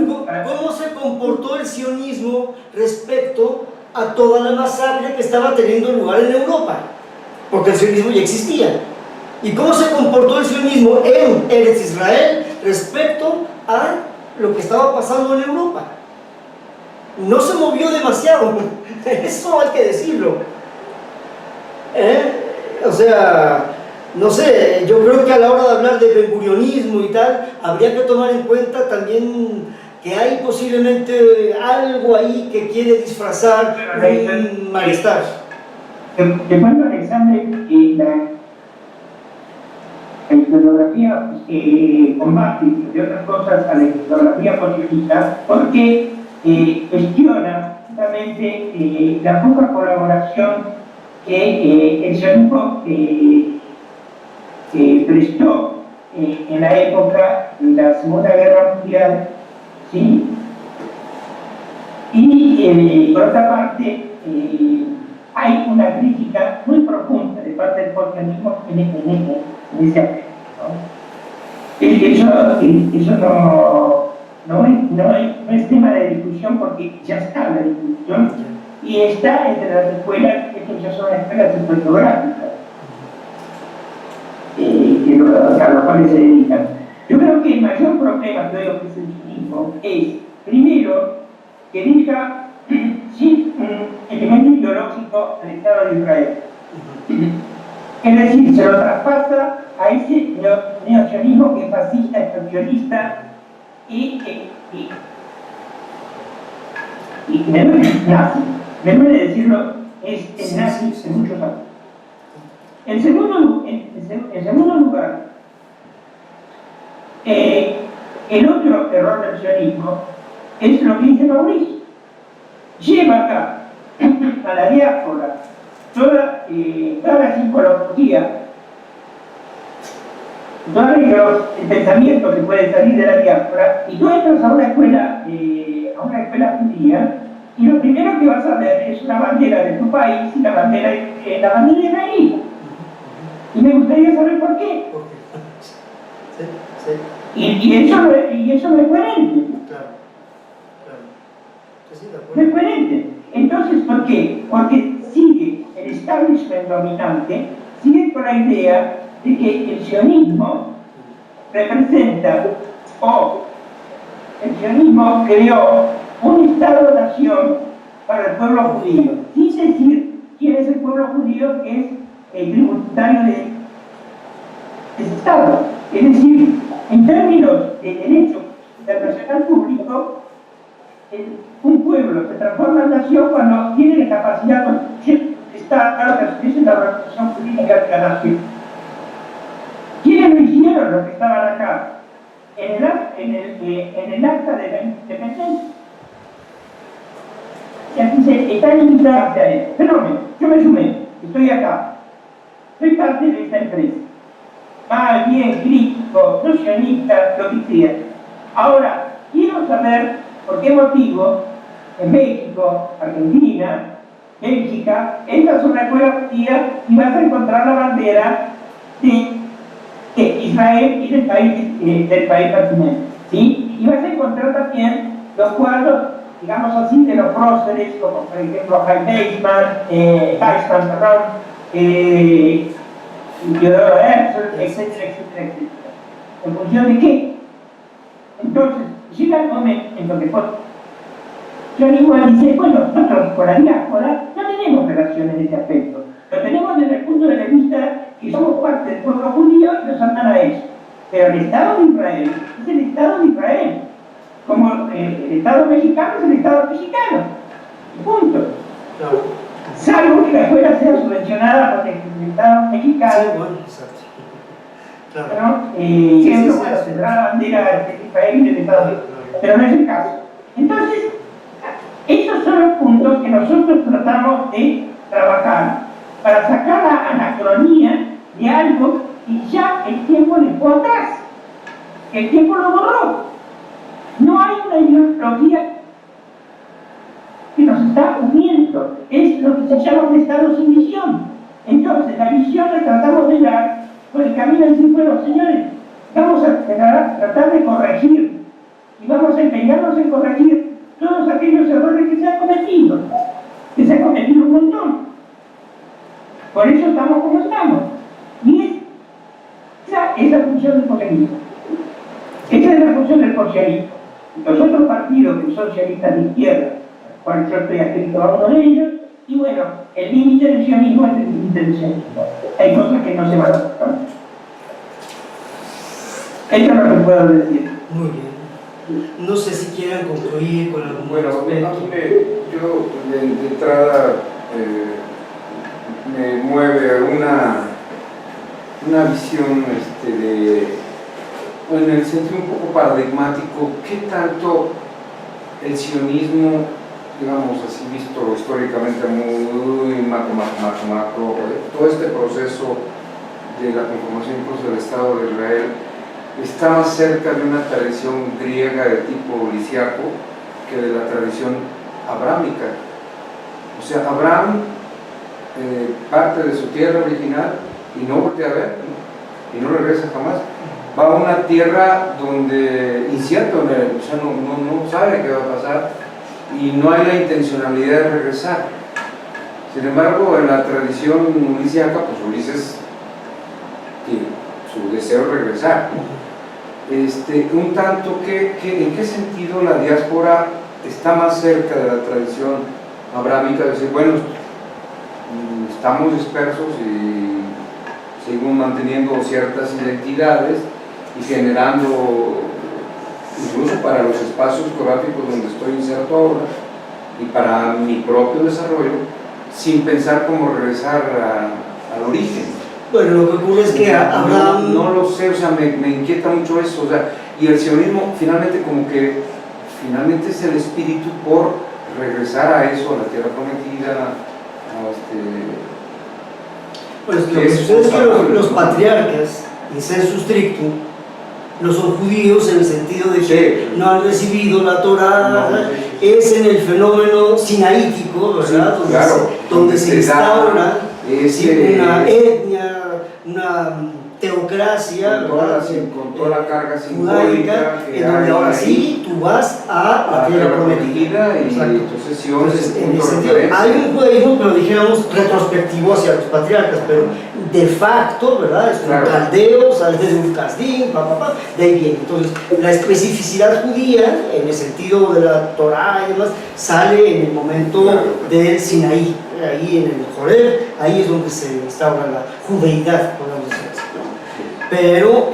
[SPEAKER 2] cómo se comportó el sionismo respecto a toda la masacre que estaba teniendo lugar en Europa, porque el sionismo ya existía. ¿Y cómo se comportó el sionismo en Eretz Israel respecto a lo que estaba pasando en Europa? No se movió demasiado, eso hay que decirlo. O sea, no sé, yo creo que a la hora de hablar de ben-gurionismo y tal, habría que tomar en cuenta también que hay posiblemente algo ahí que quiere disfrazar un malestar.
[SPEAKER 1] Que cuando Alexandre la historiografía combate, de otras cosas, a la historiografía positivista, porque cuestiona justamente la poca colaboración que el sionismo prestó en la época de la Segunda Guerra Mundial, ¿sí? Y por otra parte, hay una crítica muy profunda de parte del positivismo en ese aspecto, ¿no? Eso no es tema de discusión porque ya está la discusión y está entre las escuelas, estas ya son escuelas historiográficas a las cuales se dedican. Yo creo que el mayor problema que hoy ofrece el sionismo es, primero, que deja sin elemento ideológico al Estado de Israel. Es decir, se lo traspasa a ese neosionismo que es fascista, expansionista y me duele nazi. Me duele decirlo, es nazi en muchos años. En segundo lugar, el otro error del sionismo es lo que dice Mauricio. Lleva acá a la diáspora toda la psicología, todo el pensamiento que puede salir de la diáspora, y tú entras a una escuela judía, y lo primero que vas a ver es una bandera de tu país y la bandera israelí. Y me gustaría saber por qué. Y eso no es coherente. No es coherente. Entonces, ¿por qué? Porque sigue el establishment dominante, sigue con la idea de que el sionismo representa, o el sionismo creó un Estado-nación para el pueblo judío, sin decir quién es el pueblo judío, que es el tributario de ese Estado. Es decir, en términos de derecho internacional público, un pueblo se transforma en nación cuando tiene la capacidad de estar claro que es la organización política de la nación. ¿Quiénes lo hicieron los que estaban acá? En el acta de la independencia. Y aquí se está limitado hacia eso. Fenómeno, yo me sumé, estoy acá. Soy parte de esta empresa. Mal, bien, crítico, no sionista, lo que sea. Ahora, quiero saber por qué motivo en México, Argentina, Bélgica, entras a una escuela judía y vas a encontrar la bandera de Israel y del país pertinente, ¿sí? Y vas a encontrar también los cuadros, digamos así, de los próceres, como por ejemplo Weizmann, Teodoro Herzl, etcétera. ¿En función de qué? Entonces, llega el momento en que John igual dice, bueno, nosotros con la diáspora no tenemos relación en ese aspecto. Lo tenemos desde el punto de vista que somos parte del pueblo judío y nos andan a eso. Pero el Estado de Israel es el Estado de Israel. Como el Estado mexicano es el Estado mexicano. Punto.
[SPEAKER 2] Claro.
[SPEAKER 1] Salvo que la escuela sea subvencionada por el Estado mexicano.
[SPEAKER 2] Sí, bueno, exacto. Claro.
[SPEAKER 1] ¿No? Bueno, tendrá la bandera de Israel y del Estado de Israel. Pero no es el caso. Entonces, esos son los puntos que nosotros tratamos de trabajar para sacar la anacronía de algo que ya el tiempo dejó atrás, que el tiempo lo borró. No hay una ideología que nos está uniendo, es lo que se llama un Estado sin visión. Entonces, la visión la tratamos de dar por el camino de decir, bueno, señores, vamos a tratar de corregir y vamos a empeñarnos en corregir todos aquellos errores que se han cometido un montón. Por eso estamos como estamos. Y esa es la función del socialismo. Esa es la función del socialismo. Los otros partidos que son socialistas de izquierda, cual yo estoy adscrito a uno de ellos, y bueno, el límite del sionismo es el límite del sionismo. Hay cosas que no se van a tocar. Esto es lo que puedo decir.
[SPEAKER 2] Muy bien. No sé si quieran concluir con algún aspecto.
[SPEAKER 5] Yo de entrada me mueve una visión en el sentido un poco paradigmático, ¿qué tanto el sionismo, digamos así visto históricamente muy macro, todo este proceso de la conformación incluso del Estado de Israel, está más cerca de una tradición griega de tipo lisiaco que de la tradición abrámica? O sea, Abraham parte de su tierra original y no voltea a ver, ¿no? y no regresa jamás. Va a una tierra donde incierto, o sea, no sabe qué va a pasar y no hay la intencionalidad de regresar. Sin embargo, en la tradición ulisíaca, pues Ulises tiene su deseo de regresar. Un tanto que ¿en qué sentido la diáspora está más cerca de la tradición abrámica? De decir, bueno, estamos dispersos y seguimos manteniendo ciertas identidades y generando, incluso para los espacios geográficos donde estoy inserto ahora y para mi propio desarrollo, sin pensar cómo regresar al origen.
[SPEAKER 2] Bueno, lo que ocurre es que Abraham...
[SPEAKER 5] No lo sé, o sea, me inquieta mucho eso, o sea, y el sionismo finalmente finalmente es el espíritu por regresar a eso, a la tierra prometida,
[SPEAKER 2] Pues lo que sucede es que los patriarcas, in sensu stricto, no son judíos en el sentido de que no han recibido la Torá, es en el fenómeno sinaítico, ¿verdad?
[SPEAKER 5] Sí, claro,
[SPEAKER 2] donde se instaura una etnia, una teocracia,
[SPEAKER 5] con toda la carga
[SPEAKER 2] judaica, en donde ahora sí tú vas a la tierra prometida.
[SPEAKER 5] Y entonces Sion es el
[SPEAKER 2] en
[SPEAKER 5] punto
[SPEAKER 2] ese
[SPEAKER 5] de
[SPEAKER 2] sentido,
[SPEAKER 5] referencia.
[SPEAKER 2] hay un judaísmo, pero dijéramos retrospectivo hacia los patriarcas, pero de facto, ¿verdad? Es un caldeo, sale desde un casdín, de ahí viene. Entonces, la especificidad judía, en el sentido de la Torá y demás, sale en el momento del Sinaí, ahí en el Jorel, ahí es donde se instaura la judeidad, podemos decir así. Pero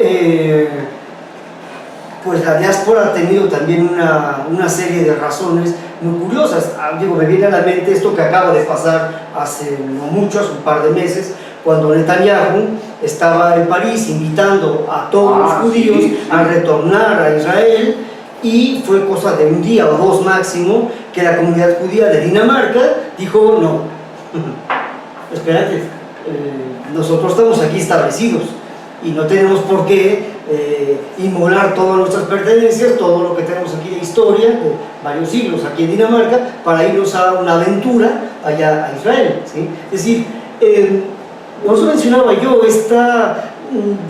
[SPEAKER 2] pues la diáspora ha tenido también una serie de razones muy curiosas. Digo, me viene a la mente esto que acaba de pasar hace no mucho, hace un par de meses, cuando Netanyahu estaba en París invitando a todos los judíos a retornar a Israel, y fue cosa de un día o dos máximo que la comunidad judía de Dinamarca dijo: no, espérate, nosotros estamos aquí establecidos y no tenemos por qué inmolar todas nuestras pertenencias, todo lo que tenemos aquí de historia, de varios siglos aquí en Dinamarca, para irnos a una aventura allá a Israel, ¿sí? Es decir, no os mencionaba yo esta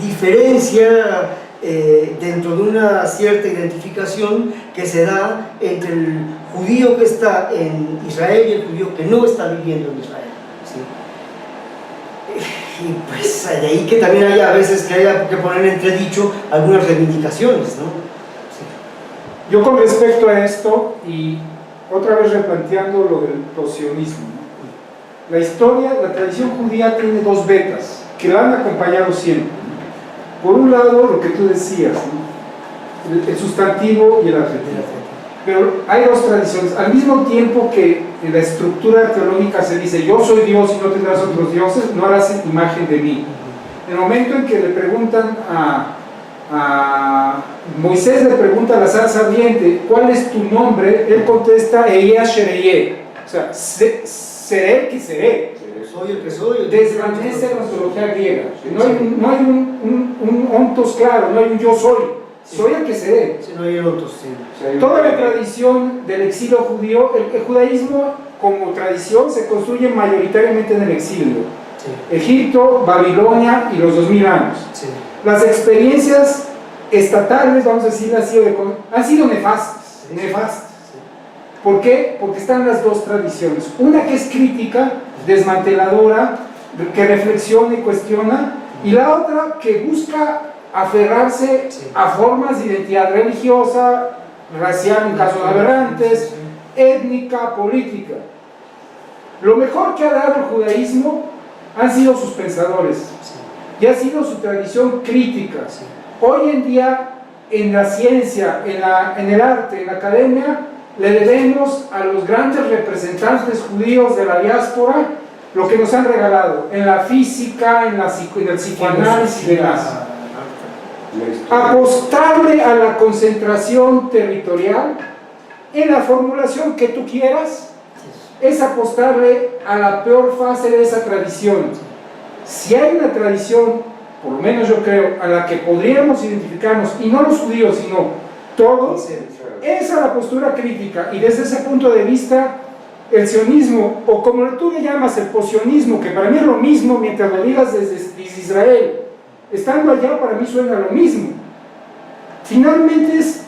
[SPEAKER 2] diferencia dentro de una cierta identificación que se da entre el judío que está en Israel y el judío que no está viviendo en Israel, ¿sí? Y pues de ahí que también haya a veces que haya que poner en entredicho algunas reivindicaciones, ¿no? Sí.
[SPEAKER 3] Yo con respecto a esto, y otra vez replanteando lo del prosionismo, ¿no? La historia, la tradición judía tiene dos vetas que la han acompañado siempre, ¿no? Por un lado, lo que tú decías, ¿no? El sustantivo y el adjetivo. Pero hay dos tradiciones, al mismo tiempo que en la estructura teológica se dice: yo soy Dios y no tendrás otros dioses, no harás imagen de mí. En el momento en que le preguntan a Moisés, le pregunta a la zarza ardiente: ¿cuál es tu nombre? Él contesta: Eya Shereye, o sea, seré que seré.
[SPEAKER 2] Soy el que soy.
[SPEAKER 3] Desvanece la ontología griega. No hay un ontos claro, no hay un yo soy. Soy el que seré.
[SPEAKER 2] Sí, no hay otros, sí.
[SPEAKER 3] Toda la tradición del exilio judío, el judaísmo como tradición se construye mayoritariamente en el exilio. Sí. Egipto, Babilonia y los 2000 años. Sí. Las experiencias estatales, vamos a decir así, han sido nefastas. Sí. Nefastas. Sí. ¿Por qué? Porque están las dos tradiciones. Una que es crítica, desmanteladora, que reflexiona y cuestiona, y la otra que busca aferrarse a formas de identidad religiosa, racial en casos aberrantes, étnica, política. Lo mejor que ha dado el judaísmo han sido sus pensadores y ha sido su tradición crítica. Hoy en día, en la ciencia, en el arte, en la academia, le debemos a los grandes representantes judíos de la diáspora lo que nos han regalado en la física, en el psicoanálisis y demás. Apostarle a la concentración territorial en la formulación que tú quieras es apostarle a la peor fase de esa tradición. Si hay una tradición, por lo menos yo creo, a la que podríamos identificarnos, y no los judíos, sino todos, es a la postura crítica. Y desde ese punto de vista, el sionismo, o como tú le llamas el posionismo, que para mí es lo mismo mientras lo digas desde Israel, estando allá para mí suena lo mismo. Finalmente es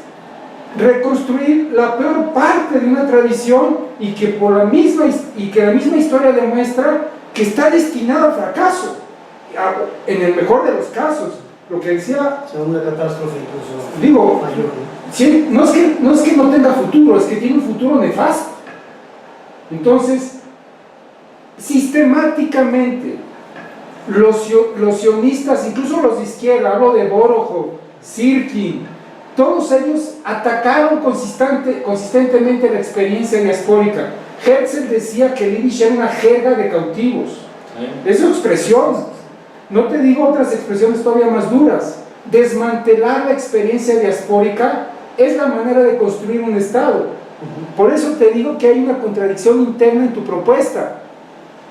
[SPEAKER 3] reconstruir la peor parte de una tradición y que la misma historia demuestra que está destinada al fracaso, en el mejor de los casos. Lo que decía,
[SPEAKER 2] Segunda catástrofe incluso.
[SPEAKER 3] digo,
[SPEAKER 2] Mayor,
[SPEAKER 3] sí, no es que no tenga futuro, es que tiene un futuro nefasto. Entonces, sistemáticamente, los sionistas, incluso los de izquierda, hablo de Borojov, Sirkin, todos ellos atacaron consistentemente la experiencia diaspórica. Herzl decía que el Yiddish era una jerga de cautivos. Es su expresión. No te digo otras expresiones todavía más duras. Desmantelar la experiencia diaspórica es la manera de construir un Estado. Por eso te digo que hay una contradicción interna en tu propuesta.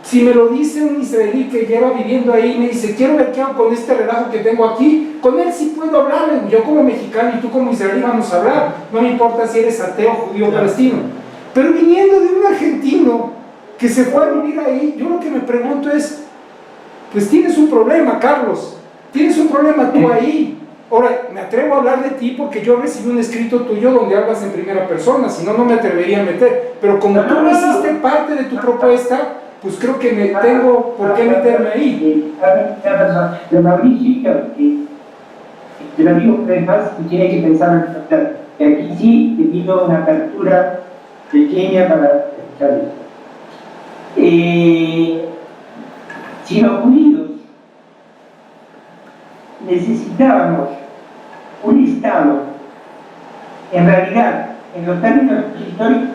[SPEAKER 3] Si me lo dice un israelí que lleva viviendo ahí y me dice, quiero ver qué hago con este relajo que tengo aquí, con él sí puedo hablar. Yo como mexicano y tú como israelí vamos a hablar. No me importa si eres ateo, judío o palestino. Pero viniendo de un argentino que se fue a vivir ahí, yo lo que me pregunto es, pues tienes un problema, Carlos, tienes un problema tú ahí. Ahora, me atrevo a hablar de ti porque yo recibí un escrito tuyo donde hablas en primera persona, si no, no me atrevería a meter. Pero como tú no hiciste parte de tu propuesta, pues creo que me tengo por qué meterme ahí.
[SPEAKER 1] Pero Mauricio, te lo digo más y tiene que pensar, que aquí sí te pido una apertura pequeña para escuchar esto. Si los judíos necesitábamos un Estado, en realidad, en los términos históricos,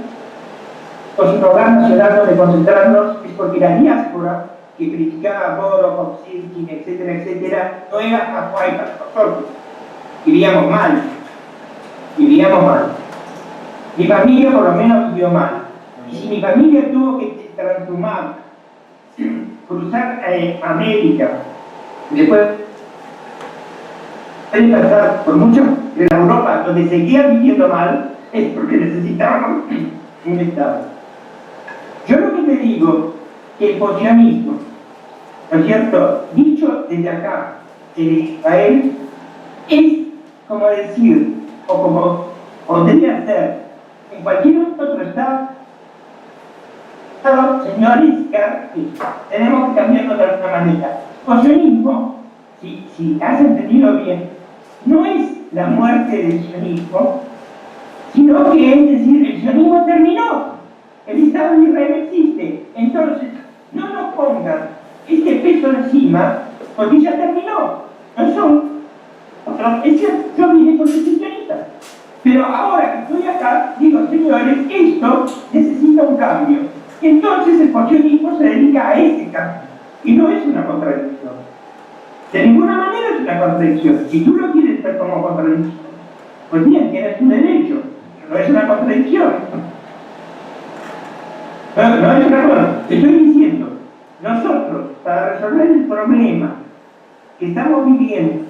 [SPEAKER 1] un programa nacional donde concentrarnos, es porque la diáspora que criticaba a Borojov, Sirkin, etcétera, etcétera, no era afuera para nosotros. Vivíamos mal. Mi familia por lo menos vivió mal. Y si mi familia tuvo que transhumar, cruzar América, después de pasar por mucho de la Europa donde seguían viviendo mal, es porque necesitábamos un Estado. Yo lo que te digo, que el posicionismo, ¿no es cierto?, dicho desde acá, en Israel, es como decir, o como podría ser en cualquier otro Estado, señores, tenemos que cambiarlo de alguna manera. Posicionismo, si has entendido bien, no es la muerte del sionismo, sino que es decir, el sionismo terminó, el Estado de Israel existe. Entonces, no nos pongan este peso encima, porque ya terminó. No son otros, es cierto, yo vine con el sionista. Pero ahora que estoy acá, digo, señores, esto necesita un cambio. Entonces el posicionismo se dedica a ese cambio. Y no es una contradicción. De ninguna manera es una contradicción. Si tú lo quieres ver como contradicción, pues bien, tienes tu derecho. No es una contradicción. No es una contradicción. Te estoy diciendo, nosotros, para resolver el problema que estamos viviendo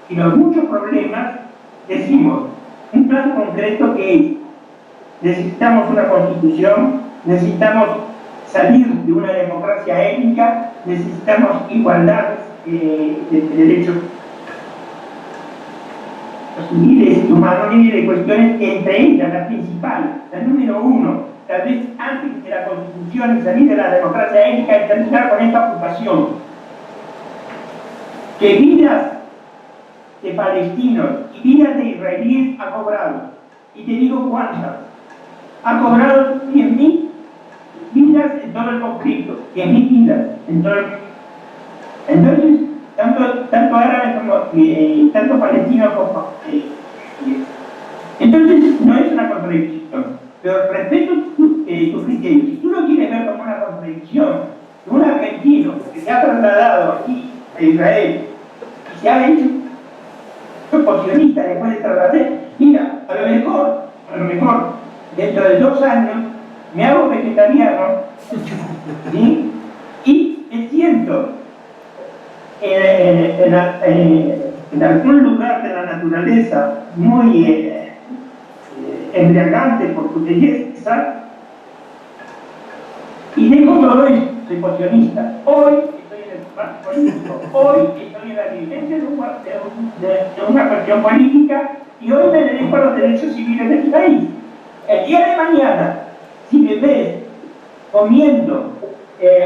[SPEAKER 1] y los muchos problemas, decimos un plan concreto que es: necesitamos una constitución, necesitamos salir de una democracia étnica, necesitamos igualdad de derechos civiles, humanos y de cuestiones, entre ellas la principal, la número uno, tal vez antes de la constitución y salir de la democracia étnica, y terminar con esta ocupación. Que vidas de palestinos y vidas de israelíes ha cobrado. Y te digo cuántas. Ha cobrado 100.000 vidas en todo el conflicto, 100.000 vidas en todo el conflicto. Entonces, tanto árabes como tanto palestinos como entonces no es una contradicción, pero respeto tu criterio. Si tú lo quieres ver como una contradicción, un argentino que se ha trasladado aquí a Israel y se ha hecho posicionista después de trasladarse, mira, a lo mejor dentro de 2 años me hago vegetariano, ¿sí? Y me siento en algún lugar de la naturaleza muy embriagante por tu belleza, y dejo todo esto, soy posicionista. Hoy estoy en el espacio político, hoy estoy en la vivencia de una cuestión política y hoy me dedico a los derechos civiles de mi país. El día de mañana, si me ves comiendo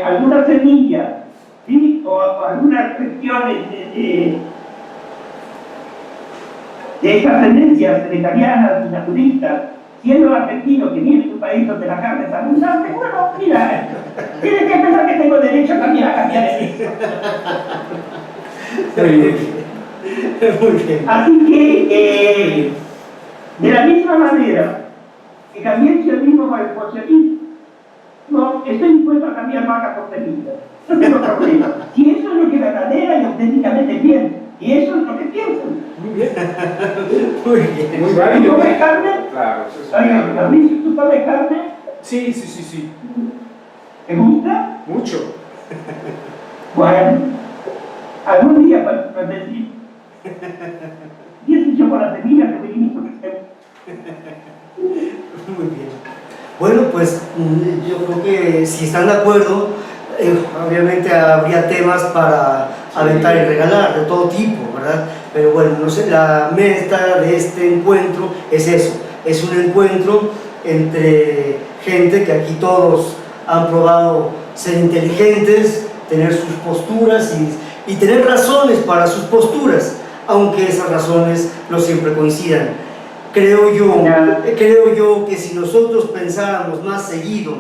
[SPEAKER 1] alguna semilla, ¿sí? o algunas cuestiones de estas tendencias vegetarianas y naturistas, siendo argentino que viene de un país donde la carne es abundante, bueno, mira, tienes que pensar que tengo derecho también a cambiar eso.
[SPEAKER 2] Muy bien.
[SPEAKER 1] Así que, de la misma manera que cambié el sionismo por el posicionismo, estoy dispuesto a cambiar vacas por semillas. No tengo problema. Si eso es lo que verdadera y auténticamente pienso, y eso es lo que pienso.
[SPEAKER 3] Muy bien.
[SPEAKER 2] Muy bien.
[SPEAKER 3] Muy
[SPEAKER 1] ¿Tú
[SPEAKER 3] válido.
[SPEAKER 1] comes carne?
[SPEAKER 5] Claro, eso es
[SPEAKER 1] Oye, Mauricio, ¿tú comes carne?
[SPEAKER 3] Sí, sí, sí, sí.
[SPEAKER 1] ¿Te gusta?
[SPEAKER 3] Mucho.
[SPEAKER 1] Bueno, algún día para decir, y ese chocolate, mira que vinimos que
[SPEAKER 2] Muy bien. Bueno, pues yo creo que si están de acuerdo, obviamente habría temas para aventar y regalar de todo tipo, ¿verdad? Pero bueno, no sé, la meta de este encuentro es eso, es un encuentro entre gente que aquí todos han probado ser inteligentes, tener sus posturas y tener razones para sus posturas, aunque esas razones no siempre coincidan. Creo yo que si nosotros pensáramos más seguido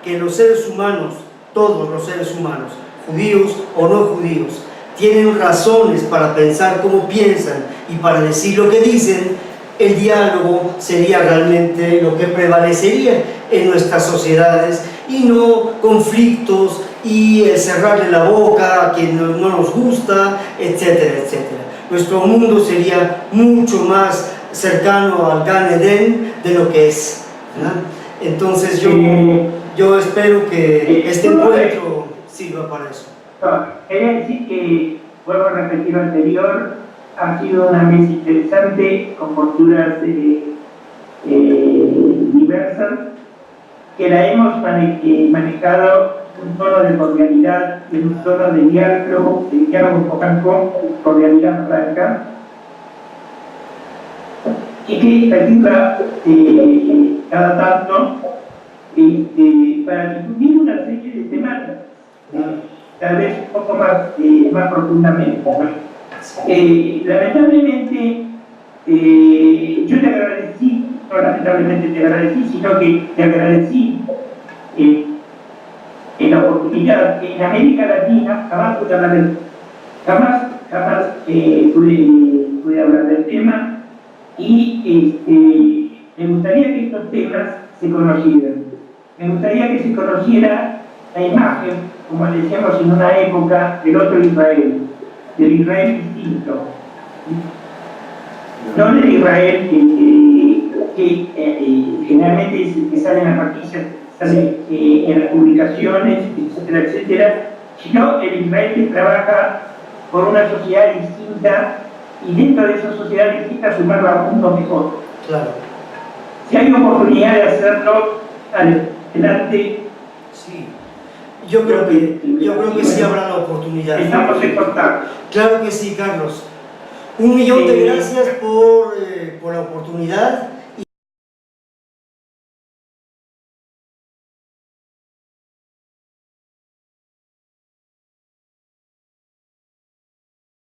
[SPEAKER 2] que los seres humanos, todos los seres humanos, judíos o no judíos, tienen razones para pensar como piensan y para decir lo que dicen, el diálogo sería realmente lo que prevalecería en nuestras sociedades y no conflictos y cerrarle la boca a quien no nos gusta, etcétera, etcétera. Nuestro mundo sería mucho más cercano al Gan Eden de lo que es, ¿verdad? Entonces yo espero que este encuentro sirva para eso.
[SPEAKER 1] Quería decir que, vuelvo a repetir lo anterior, ha sido una mesa interesante con posturas diversas, que la hemos manejado en un tono de cordialidad, en un tono de diálogo con cordialidad franca, y que permita cada tanto para difundir una serie de temáticas, tal vez un poco más profundamente. Lamentablemente, yo te agradecí, no lamentablemente te agradecí, sino que te agradecí en la oportunidad que en América Latina jamás pude hablar del tema. Y me gustaría que estos temas se conocieran. Me gustaría que se conociera la imagen, como decíamos en una época, del otro Israel, del Israel distinto. No del Israel que generalmente es el que sale en las noticias, sale en las publicaciones, etcétera, etcétera, sino el Israel que trabaja por una sociedad distinta y dentro de esa sociedad distinta sumarla a un mundo mejor.
[SPEAKER 2] Claro.
[SPEAKER 1] Si hay oportunidad de hacerlo, adelante.
[SPEAKER 2] Sí. Yo creo que sí habrá la oportunidad.
[SPEAKER 1] Estamos en contacto.
[SPEAKER 2] Claro que sí, Carlos. 1.000.000 de gracias por la oportunidad